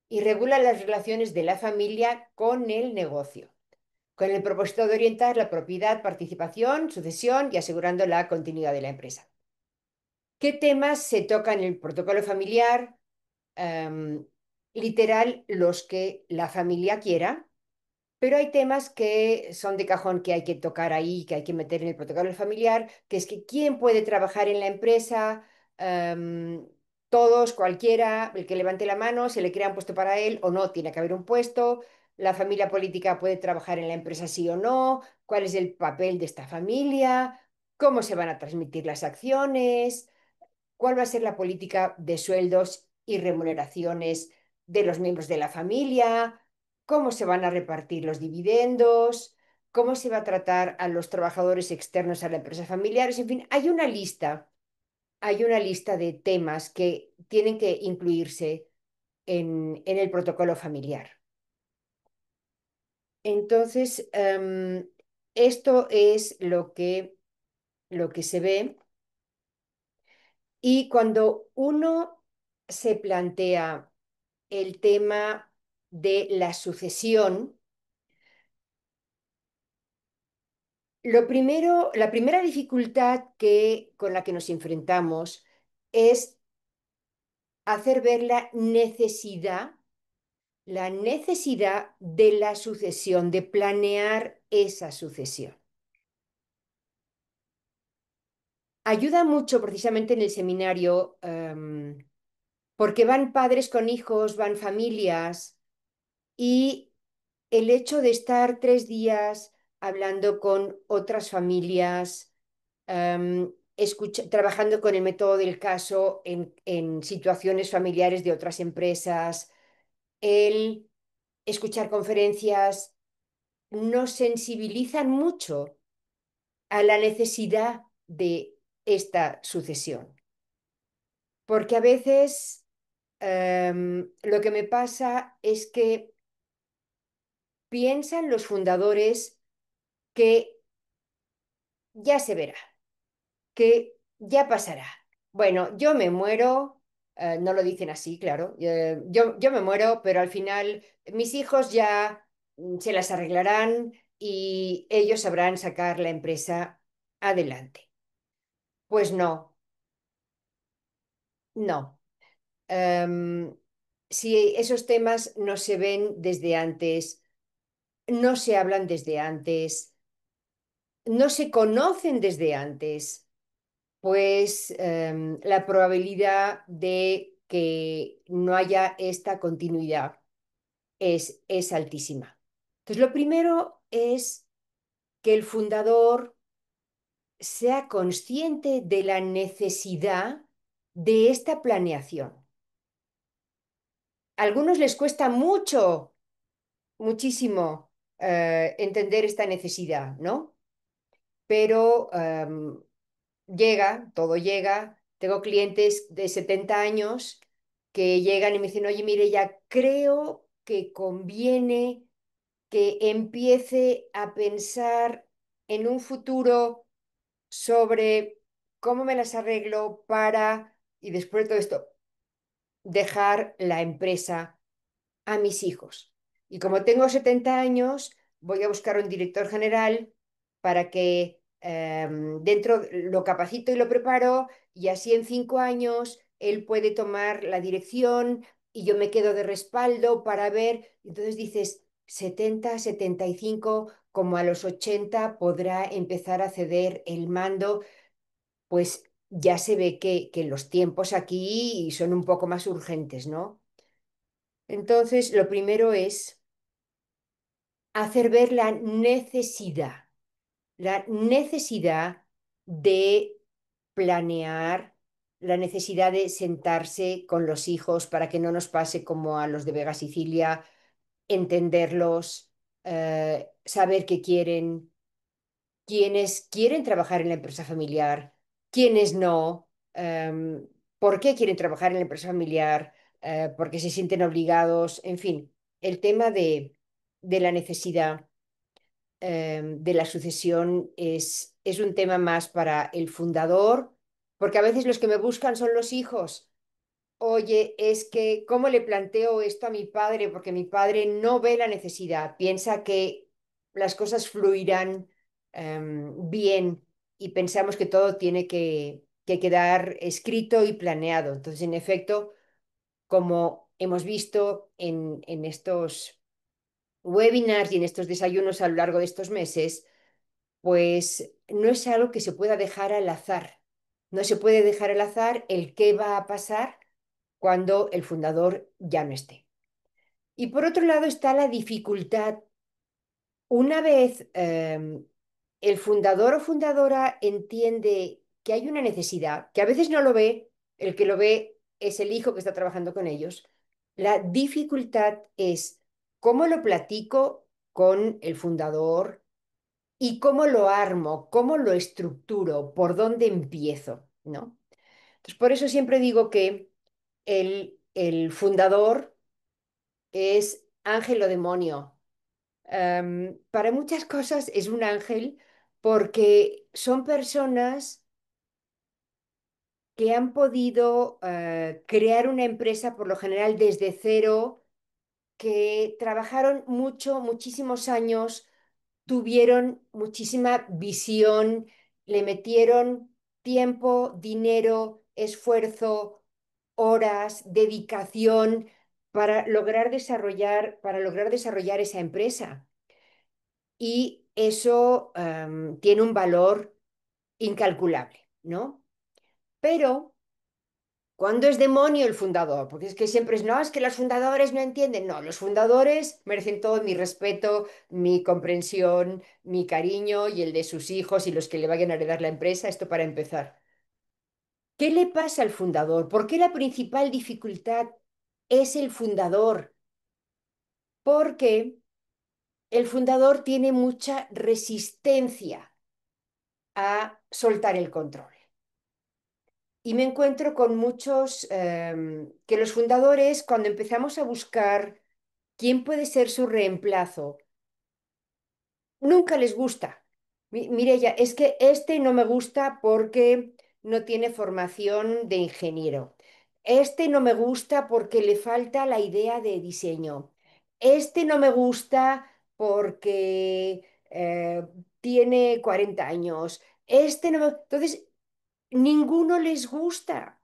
y regula las relaciones de la familia con el negocio, con el propósito de orientar la propiedad, participación, sucesión y asegurando la continuidad de la empresa. ¿Qué temas se tocan en el protocolo familiar? Em, Literal, los que la familia quiera, pero hay temas que son de cajón que hay que tocar ahí, que hay que meter en el protocolo familiar, que es que quién puede trabajar en la empresa. Em, Todos, cualquiera, el que levante la mano, se le crea un puesto para él o no, tiene que haber un puesto. La familia política puede trabajar en la empresa sí o no, cuál es el papel de esta familia, cómo se van a transmitir las acciones, cuál va a ser la política de sueldos y remuneraciones de los miembros de la familia, cómo se van a repartir los dividendos, cómo se va a tratar a los trabajadores externos a la empresa familiar. En fin, hay una lista de temas que tienen que incluirse en el protocolo familiar. Entonces, esto es lo que se ve. Y cuando uno se plantea el tema de la sucesión, lo primero, la primera dificultad con la que nos enfrentamos es hacer ver la necesidad de la sucesión, de planear esa sucesión. Ayuda mucho precisamente en el seminario, porque van padres con hijos, van familias. Y el hecho de estar 3 días hablando con otras familias, trabajando con el método del caso en situaciones familiares de otras empresas, el escuchar conferencias, nos sensibilizan mucho a la necesidad de esta sucesión. Porque a veces, lo que me pasa es que piensan los fundadores que ya se verá, que ya pasará. Bueno, yo me muero, no lo dicen así, claro, yo me muero, pero al final mis hijos ya se las arreglarán y ellos sabrán sacar la empresa adelante. Pues no, no. Em, si esos temas no se ven desde antes, no se hablan desde antes, no se conocen desde antes, pues la probabilidad de que no haya esta continuidad es altísima. Entonces, lo primero es que el fundador sea consciente de la necesidad de esta planeación. A algunos les cuesta mucho, muchísimo entender esta necesidad, ¿no? Pero llega, todo llega. Tengo clientes de 70 años que llegan y me dicen, oye, mire, ya creo que conviene que empiece a pensar en un futuro sobre cómo me las arreglo para, y después de todo esto, dejar la empresa a mis hijos. Y como tengo 70 años, voy a buscar un director general para que dentro lo capacito y lo preparo y así en 5 años él puede tomar la dirección y yo me quedo de respaldo para ver. Entonces dices, 70, 75, como a los 80 podrá empezar a ceder el mando, pues ya se ve que los tiempos aquí son un poco más urgentes, ¿no? Entonces, lo primero es hacer ver la necesidad de planear, la necesidad de sentarse con los hijos para que no nos pase como a los de Vega Sicilia, entenderlos, saber qué quieren, quiénes quieren trabajar en la empresa familiar, quiénes no, por qué quieren trabajar en la empresa familiar, por qué se sienten obligados, en fin, el tema de la necesidad de la sucesión es un tema más para el fundador, porque a veces los que me buscan son los hijos. Oye, es que, ¿cómo le planteo esto a mi padre? Porque mi padre no ve la necesidad, piensa que las cosas fluirán bien y pensamos que todo tiene que quedar escrito y planeado. Entonces, en efecto, como hemos visto en estos webinars y en estos desayunos a lo largo de estos meses, pues no es algo que se pueda dejar al azar. No se puede dejar al azar el qué va a pasar cuando el fundador ya no esté. Y por otro lado está la dificultad. Una vez el fundador o fundadora entiende que hay una necesidad, que a veces no lo ve, el que lo ve es el hijo que está trabajando con ellos, la dificultad es cómo lo platico con el fundador y cómo lo armo, cómo lo estructuro, por dónde empiezo, ¿no? Entonces, por eso siempre digo que el fundador es ángel o demonio. Para muchas cosas es un ángel porque son personas que han podido crear una empresa por lo general desde cero, que trabajaron mucho, muchísimos años, tuvieron muchísima visión, le metieron tiempo, dinero, esfuerzo, horas, dedicación para lograr desarrollar esa empresa. Y eso tiene un valor incalculable, ¿no? Pero ¿cuándo es demonio el fundador? Porque es que siempre es, no, es que los fundadores no entienden. No, los fundadores merecen todo mi respeto, mi comprensión, mi cariño y el de sus hijos y los que le vayan a heredar la empresa. Esto para empezar. ¿Qué le pasa al fundador? ¿Por qué la principal dificultad es el fundador? Porque el fundador tiene mucha resistencia a soltar el control. Y me encuentro con muchos, que los fundadores, cuando empezamos a buscar quién puede ser su reemplazo, nunca les gusta. Mireia, es que este no me gusta porque no tiene formación de ingeniero. Este no me gusta porque le falta la idea de diseño. Este no me gusta porque tiene 40 años. Este no me... Entonces, ninguno les gusta.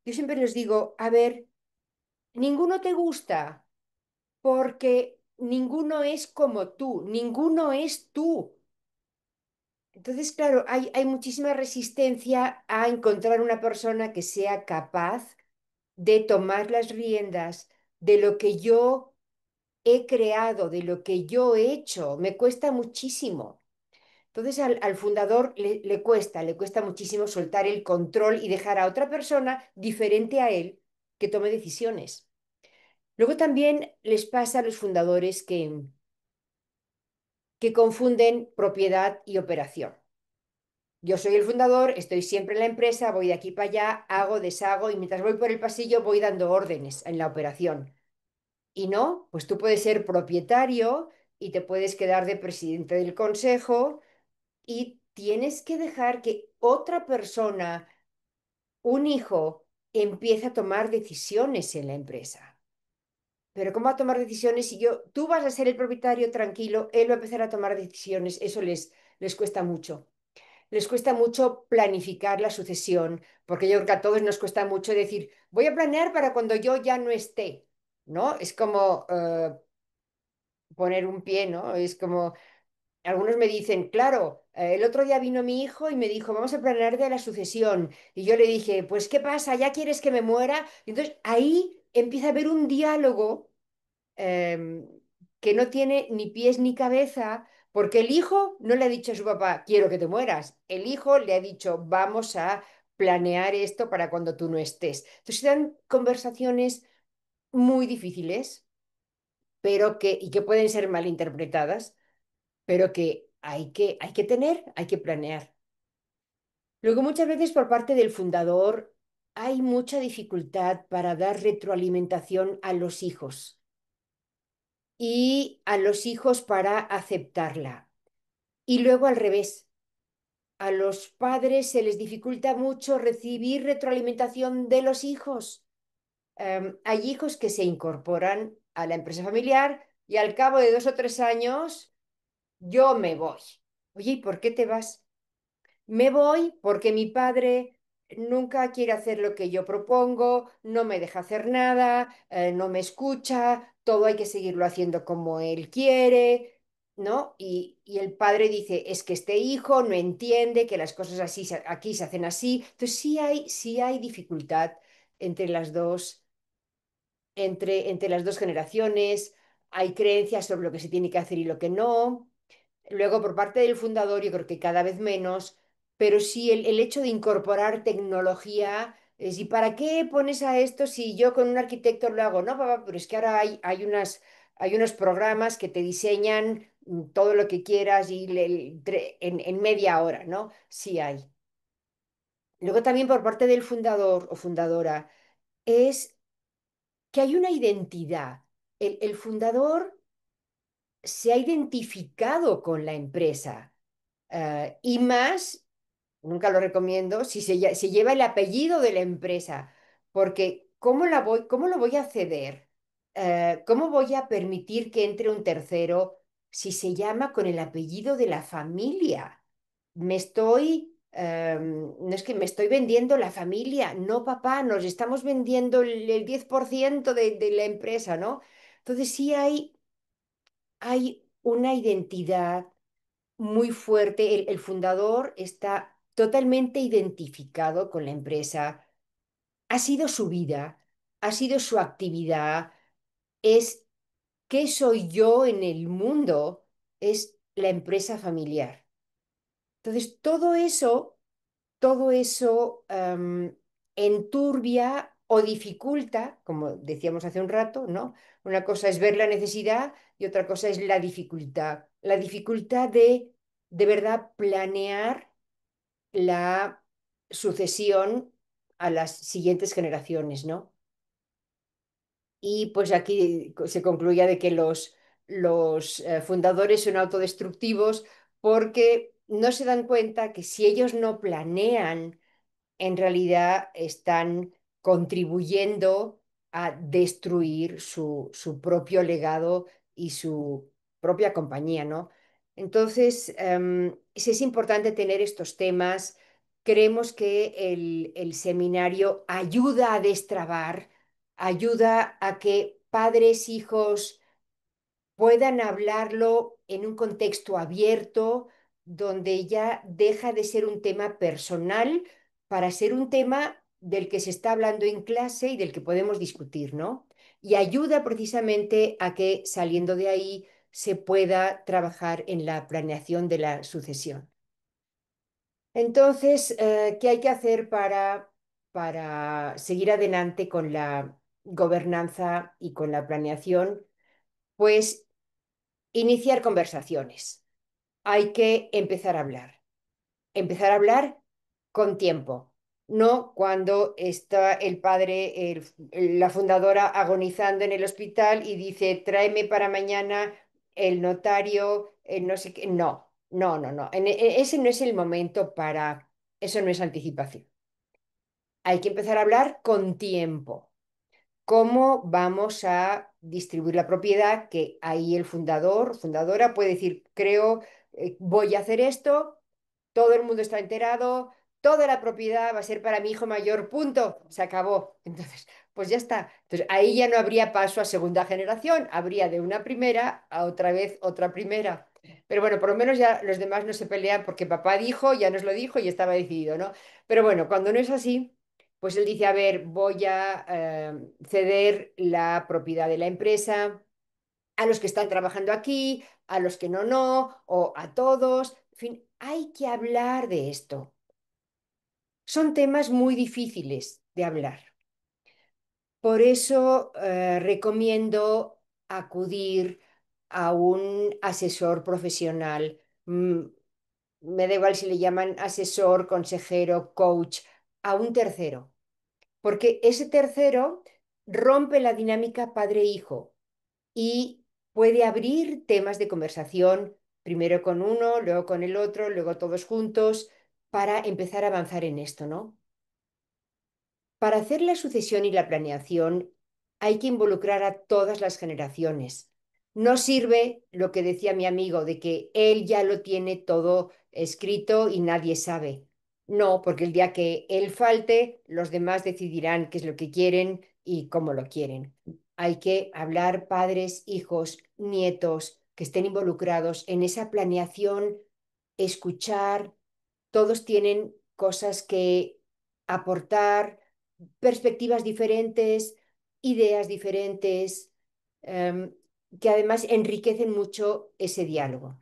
Yo siempre les digo, a ver, ninguno te gusta porque ninguno es como tú, ninguno es tú. Entonces, claro, hay muchísima resistencia a encontrar una persona que sea capaz de tomar las riendas de lo que yo he creado, de lo que yo he hecho. Me cuesta muchísimo. Entonces, al fundador le cuesta muchísimo soltar el control y dejar a otra persona diferente a él que tome decisiones. Luego también les pasa a los fundadores que confunden propiedad y operación. Yo soy el fundador, estoy siempre en la empresa, voy de aquí para allá, hago, deshago y mientras voy por el pasillo voy dando órdenes en la operación. Y no, pues tú puedes ser propietario y te puedes quedar de presidente del consejo y tienes que dejar que otra persona, un hijo, empiece a tomar decisiones en la empresa. Pero ¿cómo va a tomar decisiones si tú vas a ser el propietario tranquilo, él va a empezar a tomar decisiones? Eso les cuesta mucho. Les cuesta mucho planificar la sucesión, porque yo creo que a todos nos cuesta mucho decir, voy a planear para cuando yo ya no esté, ¿no? Es como poner un pie, ¿no? Es como, algunos me dicen, claro, el otro día vino mi hijo y me dijo, vamos a planear de la sucesión. Y yo le dije, pues, ¿qué pasa? ¿Ya quieres que me muera? Y entonces ahí empieza a haber un diálogo eh, que no tiene ni pies ni cabeza, porque el hijo no le ha dicho a su papá, quiero que te mueras. El hijo le ha dicho, vamos a planear esto para cuando tú no estés. Entonces se dan conversaciones muy difíciles, pero que pueden ser malinterpretadas, pero que hay que tener, hay que planear. Luego, muchas veces por parte del fundador hay mucha dificultad para dar retroalimentación a los hijos y a los hijos para aceptarla. Y luego al revés, a los padres se les dificulta mucho recibir retroalimentación de los hijos. Hay hijos que se incorporan a la empresa familiar y al cabo de 2 o 3 años, yo me voy. Oye, ¿y por qué te vas? Me voy porque mi padre nunca quiere hacer lo que yo propongo, no me deja hacer nada, no me escucha, todo hay que seguirlo haciendo como él quiere, ¿no? Y el padre dice, es que este hijo no entiende que las cosas así aquí se hacen así. Entonces sí hay dificultad entre las dos, entre las dos generaciones, hay creencias sobre lo que se tiene que hacer y lo que no. Luego, por parte del fundador, yo creo que cada vez menos, pero sí el hecho de incorporar tecnología. ¿Y para qué pones a esto si yo con un arquitecto lo hago? No, papá, pero es que ahora hay unos programas que te diseñan todo lo que quieras y en media hora, ¿no? Sí hay. Luego también por parte del fundador o fundadora es que hay una identidad. El fundador se ha identificado con la empresa. Y más, nunca lo recomiendo, si se lleva el apellido de la empresa, porque ¿cómo lo voy a ceder? ¿Cómo voy a permitir que entre un tercero si se llama con el apellido de la familia? No es que me estoy vendiendo la familia, no papá, nos estamos vendiendo el 10% de la empresa, ¿no? Entonces sí hay una identidad muy fuerte. El fundador está totalmente identificado con la empresa. Ha sido su vida, ha sido su actividad, es qué soy yo en el mundo, es la empresa familiar. Entonces, todo eso enturbia o dificulta, como decíamos hace un rato, ¿no? Una cosa es ver la necesidad y otra cosa es la dificultad de verdad planear la sucesión a las siguientes generaciones, ¿no? Y pues aquí se concluía de que los fundadores son autodestructivos porque no se dan cuenta que si ellos no planean, en realidad están contribuyendo a destruir su propio legado y su propia compañía, ¿no? Entonces, sí es importante tener estos temas. Creemos que el seminario ayuda a destrabar, ayuda a que padres, hijos, puedan hablarlo en un contexto abierto, donde ya deja de ser un tema personal para ser un tema del que se está hablando en clase y del que podemos discutir, ¿no? Y ayuda precisamente a que saliendo de ahí se pueda trabajar en la planeación de la sucesión. Entonces, ¿qué hay que hacer para seguir adelante con la gobernanza y con la planeación? Pues iniciar conversaciones. Hay que empezar a hablar con tiempo, no cuando está el padre, la fundadora agonizando en el hospital y dice, tráeme para mañana el notario, el no sé qué. No, no, no, no. Ese no es el momento para, eso no es anticipación. Hay que empezar a hablar con tiempo. ¿Cómo vamos a distribuir la propiedad? Que ahí el fundador, fundadora puede decir, creo, voy a hacer esto, todo el mundo está enterado, toda la propiedad va a ser para mi hijo mayor, punto, se acabó. Entonces, pues ya está. Entonces, ahí ya no habría paso a segunda generación, habría de una primera a otra vez otra primera. Pero bueno, por lo menos ya los demás no se pelean porque papá dijo, ya nos lo dijo y estaba decidido, ¿no? Pero bueno, cuando no es así, pues él dice, a ver, voy a ceder la propiedad de la empresa a los que están trabajando aquí, a los que no, no, o a todos. En fin, hay que hablar de esto. Son temas muy difíciles de hablar. Por eso recomiendo acudir a un asesor profesional. Me da igual si le llaman asesor, consejero, coach, a un tercero, porque ese tercero rompe la dinámica padre-hijo y puede abrir temas de conversación, primero con uno, luego con el otro, luego todos juntos, para empezar a avanzar en esto, ¿no? Para hacer la sucesión y la planeación hay que involucrar a todas las generaciones. No sirve lo que decía mi amigo de que él ya lo tiene todo escrito y nadie sabe. No, porque el día que él falte, los demás decidirán qué es lo que quieren y cómo lo quieren. Hay que hablar padres, hijos, nietos que estén involucrados en esa planeación, escuchar. Todos tienen cosas que aportar, perspectivas diferentes, ideas diferentes, em, que además enriquecen mucho ese diálogo.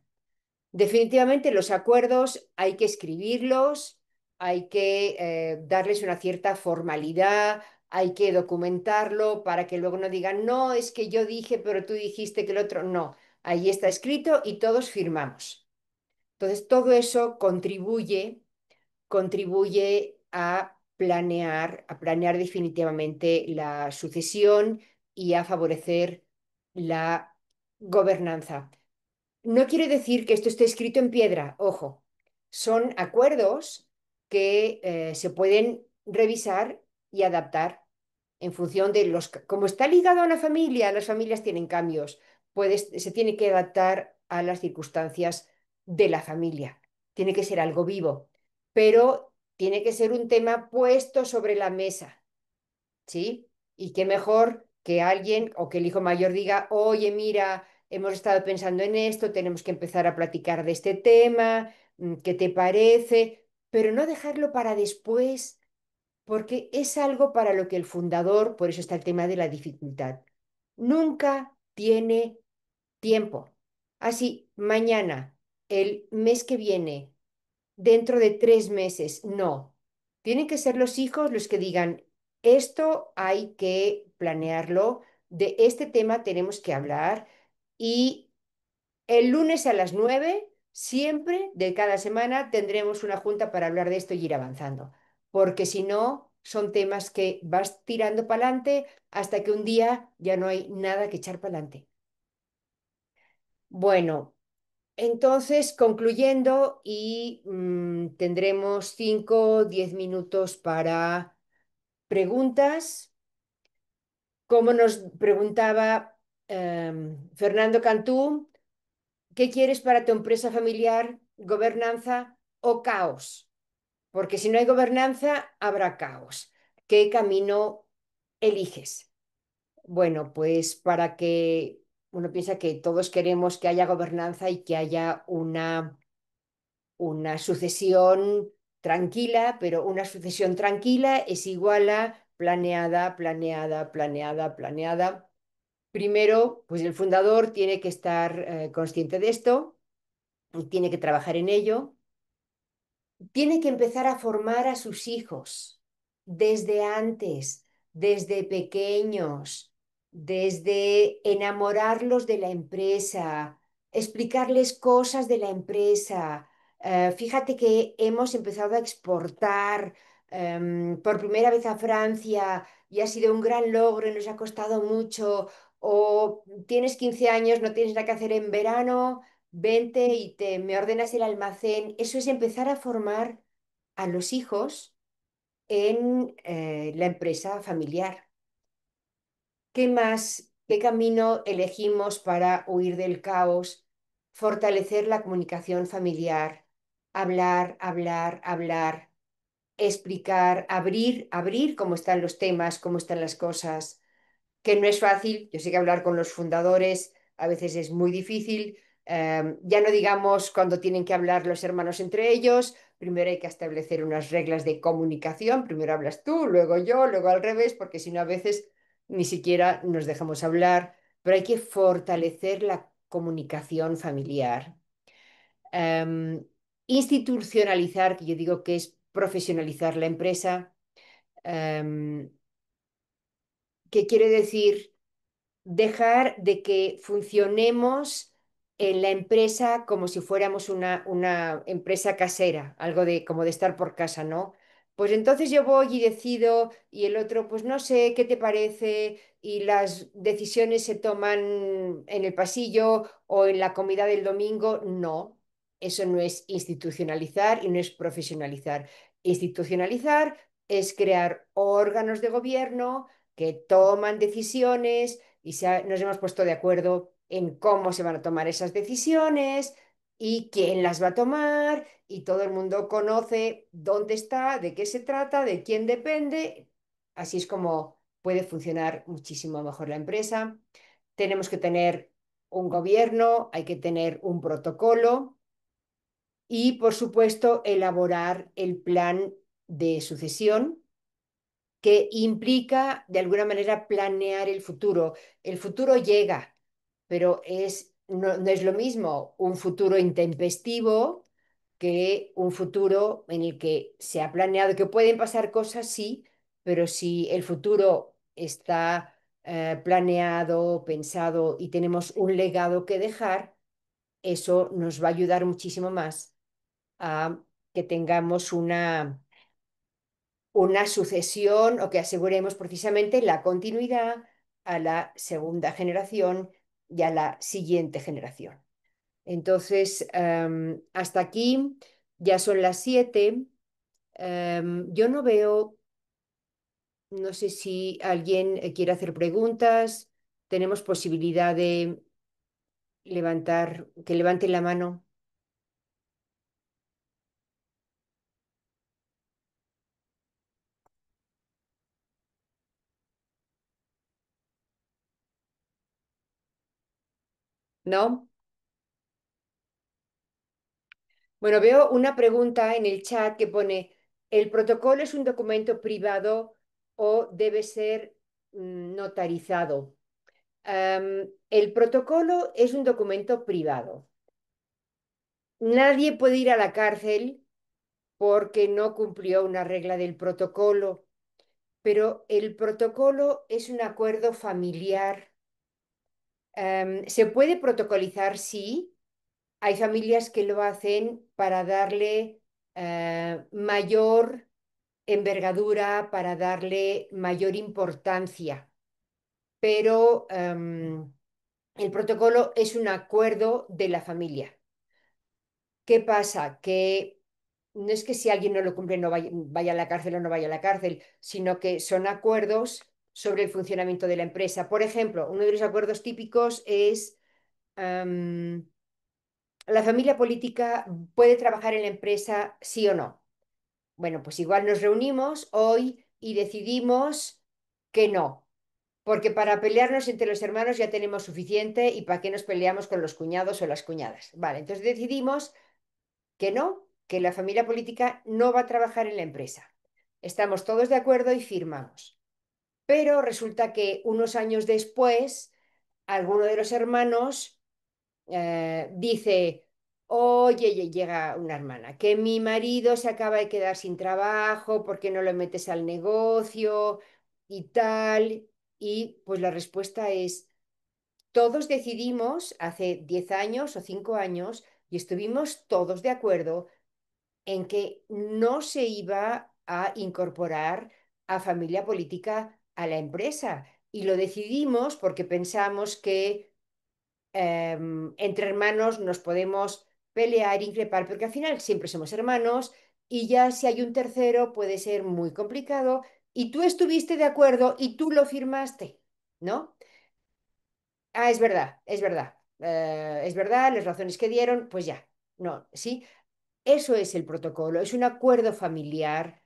Definitivamente los acuerdos hay que escribirlos, hay que darles una cierta formalidad, hay que documentarlo para que luego no digan, no, es que yo dije, pero tú dijiste que el otro, no, ahí está escrito y todos firmamos. Entonces, todo eso contribuye a planear definitivamente la sucesión y a favorecer la gobernanza. No quiere decir que esto esté escrito en piedra, ojo, son acuerdos que se pueden revisar y adaptar en función de los. Como está ligado a una familia, las familias tienen cambios, se tiene que adaptar a las circunstancias de la familia. Tiene que ser algo vivo, pero tiene que ser un tema puesto sobre la mesa, ¿sí? Y qué mejor que alguien o que el hijo mayor diga, oye, mira, hemos estado pensando en esto, tenemos que empezar a platicar de este tema, ¿qué te parece? Pero no dejarlo para después, porque es algo para lo que el fundador, por eso está el tema de la dificultad, nunca tiene tiempo. Así, mañana, el mes que viene, dentro de 3 meses, no. Tienen que ser los hijos los que digan, esto hay que planearlo, de este tema tenemos que hablar y el lunes a las 9, siempre de cada semana, tendremos una junta para hablar de esto y ir avanzando. Porque si no, son temas que vas tirando para adelante hasta que un día ya no hay nada que echar para adelante. Bueno, entonces concluyendo y tendremos 5 o 10 minutos para preguntas. Como nos preguntaba Fernando Cantú, ¿qué quieres para tu empresa familiar? ¿Gobernanza o caos? Porque si no hay gobernanza, habrá caos. ¿Qué camino eliges? Bueno, pues para que uno piensa que todos queremos que haya gobernanza y que haya una sucesión tranquila, pero una sucesión tranquila es igual a planeada, planeada, planeada, planeada. Primero, pues el fundador tiene que estar consciente de esto, tiene que trabajar en ello, tiene que empezar a formar a sus hijos desde antes, desde pequeños, desde enamorarlos de la empresa, explicarles cosas de la empresa. Fíjate que hemos empezado a exportar por primera vez a Francia y ha sido un gran logro y nos ha costado mucho. O tienes 15 años, no tienes nada que hacer en verano, vente y me ordenas el almacén. Eso es empezar a formar a los hijos en la empresa familiar. ¿Qué más? ¿Qué camino elegimos para huir del caos? Fortalecer la comunicación familiar, hablar, hablar, hablar, explicar, abrir, abrir cómo están los temas, cómo están las cosas, que no es fácil. Yo sé que hablar con los fundadores a veces es muy difícil. Ya no digamos cuando tienen que hablar los hermanos entre ellos. Primero hay que establecer unas reglas de comunicación. Primero hablas tú, luego yo, luego al revés, porque si no a veces ni siquiera nos dejamos hablar. Pero hay que fortalecer la comunicación familiar. Um, Institucionalizar, que yo digo que es profesionalizar la empresa. Um, ¿Qué quiere decir? Dejar de que funcionemos en la empresa como si fuéramos una empresa casera, algo de como de estar por casa, ¿no? Pues entonces yo voy y decido y el otro, pues no sé, ¿qué te parece? Y las decisiones se toman en el pasillo o en la comida del domingo. No, eso no es institucionalizar y no es profesionalizar. Institucionalizar es crear órganos de gobierno que toman decisiones y nos hemos puesto de acuerdo en cómo se van a tomar esas decisiones y quién las va a tomar y todo el mundo conoce dónde está, de qué se trata, de quién depende. Así es como puede funcionar muchísimo mejor la empresa. Tenemos que tener un gobierno, hay que tener un protocolo y, por supuesto, elaborar el plan de sucesión que implica de alguna manera planear el futuro. El futuro llega, pero no es lo mismo un futuro intempestivo que un futuro en el que se ha planeado que pueden pasar cosas, sí, pero si el futuro está planeado, pensado y tenemos un legado que dejar, eso nos va a ayudar muchísimo más a que tengamos una sucesión o que aseguremos precisamente la continuidad a la segunda generación y a la siguiente generación. Entonces, hasta aquí ya son las 7. Yo no veo, no sé si alguien quiere hacer preguntas. Tenemos posibilidad de que levanten la mano. ¿No? Bueno, veo una pregunta en el chat que pone, ¿el protocolo es un documento privado o debe ser notarizado? El protocolo es un documento privado. Nadie puede ir a la cárcel porque no cumplió una regla del protocolo, pero el protocolo es un acuerdo familiar. Se puede protocolizar, sí. Hay familias que lo hacen para darle mayor envergadura, para darle mayor importancia, pero El protocolo es un acuerdo de la familia. ¿Qué pasa? Que no es que si alguien no lo cumple no vaya a la cárcel o no vaya a la cárcel, sino que son acuerdos sobre el funcionamiento de la empresa. Por ejemplo, uno de los acuerdos típicos es la familia política puede trabajar en la empresa sí o no. Bueno, pues igual nos reunimos hoy y decidimos que no, porque para pelearnos entre los hermanos ya tenemos suficiente y para qué nos peleamos con los cuñados o las cuñadas. Vale, entonces decidimos que no, que la familia política no va a trabajar en la empresa. Estamos todos de acuerdo y firmamos. Pero resulta que unos años después, alguno de los hermanos dice, oye, llega una hermana, que mi marido se acaba de quedar sin trabajo, ¿por qué no lo metes al negocio y tal? Y pues la respuesta es, todos decidimos hace 10 años o 5 años y estuvimos todos de acuerdo en que no se iba a incorporar a familia política a la empresa. Y lo decidimos porque pensamos que entre hermanos nos podemos pelear, increpar, porque al final siempre somos hermanos y ya si hay un tercero puede ser muy complicado y tú estuviste de acuerdo y tú lo firmaste, ¿no? Ah, es verdad, es verdad, las razones que dieron, pues ya, no, sí, eso es el protocolo, es un acuerdo familiar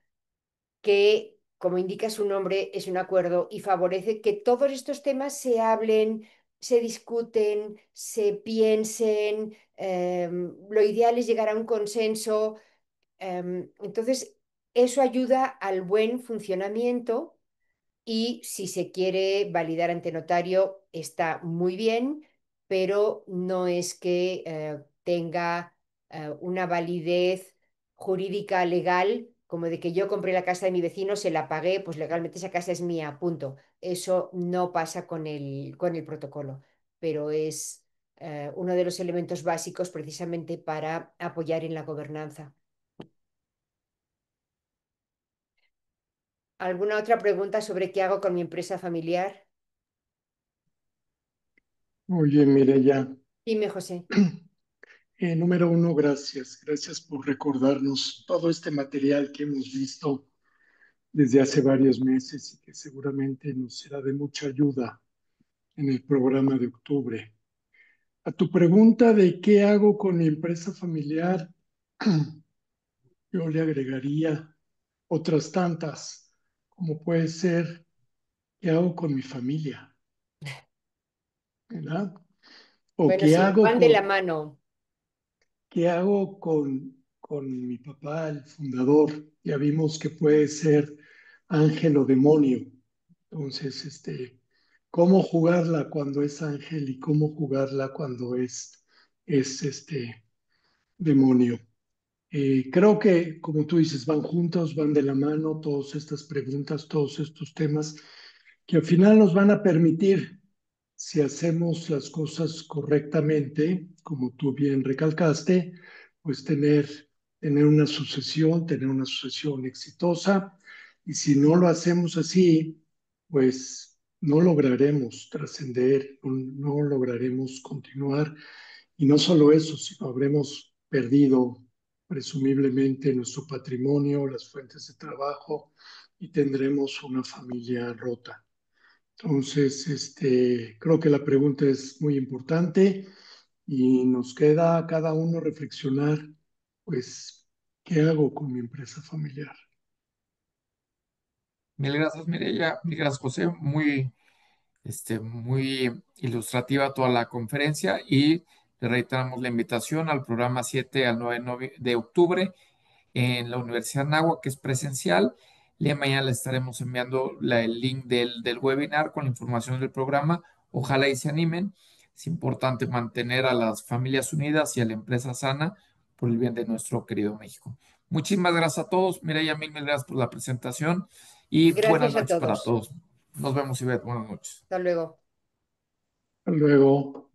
que, como indica su nombre, es un acuerdo y favorece que todos estos temas se hablen, se discuten, se piensen. Lo ideal es llegar a un consenso. Entonces, eso ayuda al buen funcionamiento y si se quiere validar ante notario está muy bien, pero no es que tenga una validez jurídica legal, como de que yo compré la casa de mi vecino, se la pagué, pues legalmente esa casa es mía, punto. Eso no pasa con el protocolo, pero es uno de los elementos básicos precisamente para apoyar en la gobernanza. ¿Alguna otra pregunta sobre qué hago con mi empresa familiar? Oye, Mireya, Dime, José. número uno, gracias. Gracias por recordarnos todo este material que hemos visto desde hace varios meses y que seguramente nos será de mucha ayuda en el programa de octubre. A tu pregunta de qué hago con mi empresa familiar, yo le agregaría otras tantas, como puede ser qué hago con mi familia, ¿verdad? O Bueno, sí, van de la mano. qué hago con mi papá, el fundador. Ya vimos que puede ser ángel o demonio. Entonces, cómo jugarla cuando es ángel y cómo jugarla cuando es demonio. Creo que, como tú dices, van juntos, van de la mano todas estas preguntas, todos estos temas que al final nos van a permitir, si hacemos las cosas correctamente, como tú bien recalcaste, pues tener una sucesión exitosa. Y si no lo hacemos así, pues no lograremos trascender, no lograremos continuar. Y no solo eso, sino habremos perdido presumiblemente nuestro patrimonio, las fuentes de trabajo y tendremos una familia rota. Entonces, creo que la pregunta es muy importante y nos queda a cada uno reflexionar, pues, ¿qué hago con mi empresa familiar? Mil gracias, Mireya. Mil gracias, José. Muy ilustrativa toda la conferencia y le reiteramos la invitación al programa 7 al 9 de octubre en la Universidad de Anáhuac, que es presencial. El día de mañana le estaremos enviando el link del webinar con la información del programa. Ojalá y se animen. Es importante mantener a las familias unidas y a la empresa sana por el bien de nuestro querido México. Muchísimas gracias a todos. Mireya, mil gracias por la presentación y buenas Gracias a noches para todos. todos. Nos vemos, Ivette. Buenas noches. Hasta luego. Hasta luego.